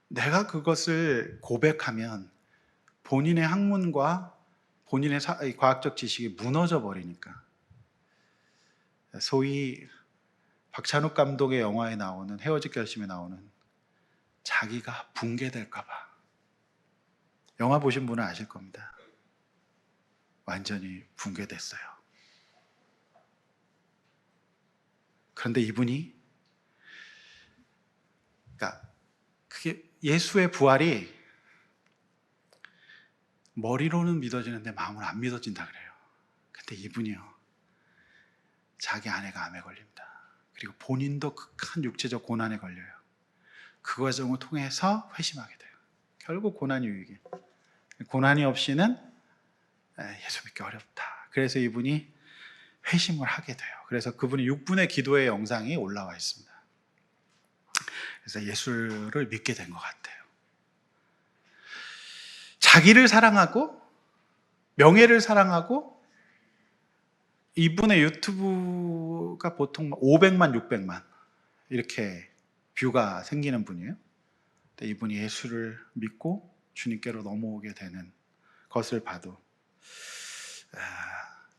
내가 그것을 고백하면 본인의 학문과 본인의 과학적 지식이 무너져 버리니까. 소위 박찬욱 감독의 영화에 나오는 헤어질 결심에 나오는 자기가 붕괴될까 봐. 영화 보신 분은 아실 겁니다. 완전히 붕괴됐어요. 그런데 이분이, 그러니까 그게 예수의 부활이 머리로는 믿어지는데 마음으로 안 믿어진다 그래요. 근데 이분이요, 자기 아내가 암에 걸립니다. 그리고 본인도 극한 육체적 고난에 걸려요. 그 과정을 통해서 회심하게 돼요. 결국 고난이 유익이에요. 고난이 없이는 예수 믿기 어렵다. 그래서 이분이 회심을 하게 돼요. 그래서 그분이 6분의 기도의 영상이 올라와 있습니다. 그래서 예수를 믿게 된 것 같아요. 자기를 사랑하고 명예를 사랑하고, 이분의 유튜브가 보통 500만, 600만 이렇게 뷰가 생기는 분이에요. 근데 이분이 예수를 믿고 주님께로 넘어오게 되는 것을 봐도,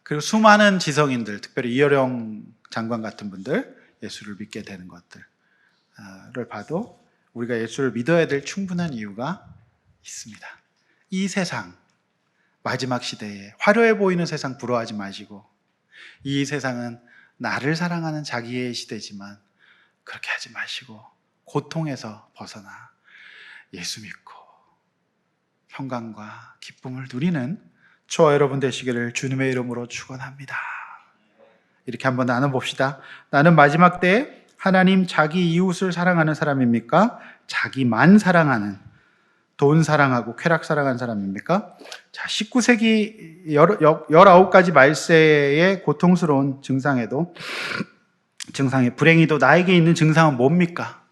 그리고 수많은 지성인들, 특별히 이어령 장관 같은 분들 예수를 믿게 되는 것들을 봐도 우리가 예수를 믿어야 될 충분한 이유가 있습니다. 이 세상, 마지막 시대에 화려해 보이는 세상 부러워하지 마시고, 이 세상은 나를 사랑하는 자기의 시대지만 그렇게 하지 마시고 고통에서 벗어나 예수 믿고 평강과 기쁨을 누리는 저와 여러분 되시기를 주님의 이름으로 축원합니다. 이렇게 한번 나눠봅시다. 나는 마지막 때에 하나님 자기 이웃을 사랑하는 사람입니까? 자기만 사랑하는, 돈 사랑하고 쾌락 사랑하는 사람입니까? 자, 19세기 19가지 말세의 고통스러운 증상에 불행히도 나에게 있는 증상은 뭡니까?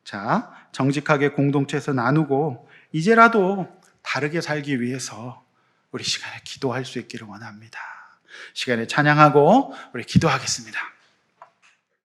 자, 정직하게 공동체에서 나누고 이제라도 다르게 살기 위해서 우리 시간에 기도할 수 있기를 원합니다. 시간에 찬양하고 우리 기도하겠습니다.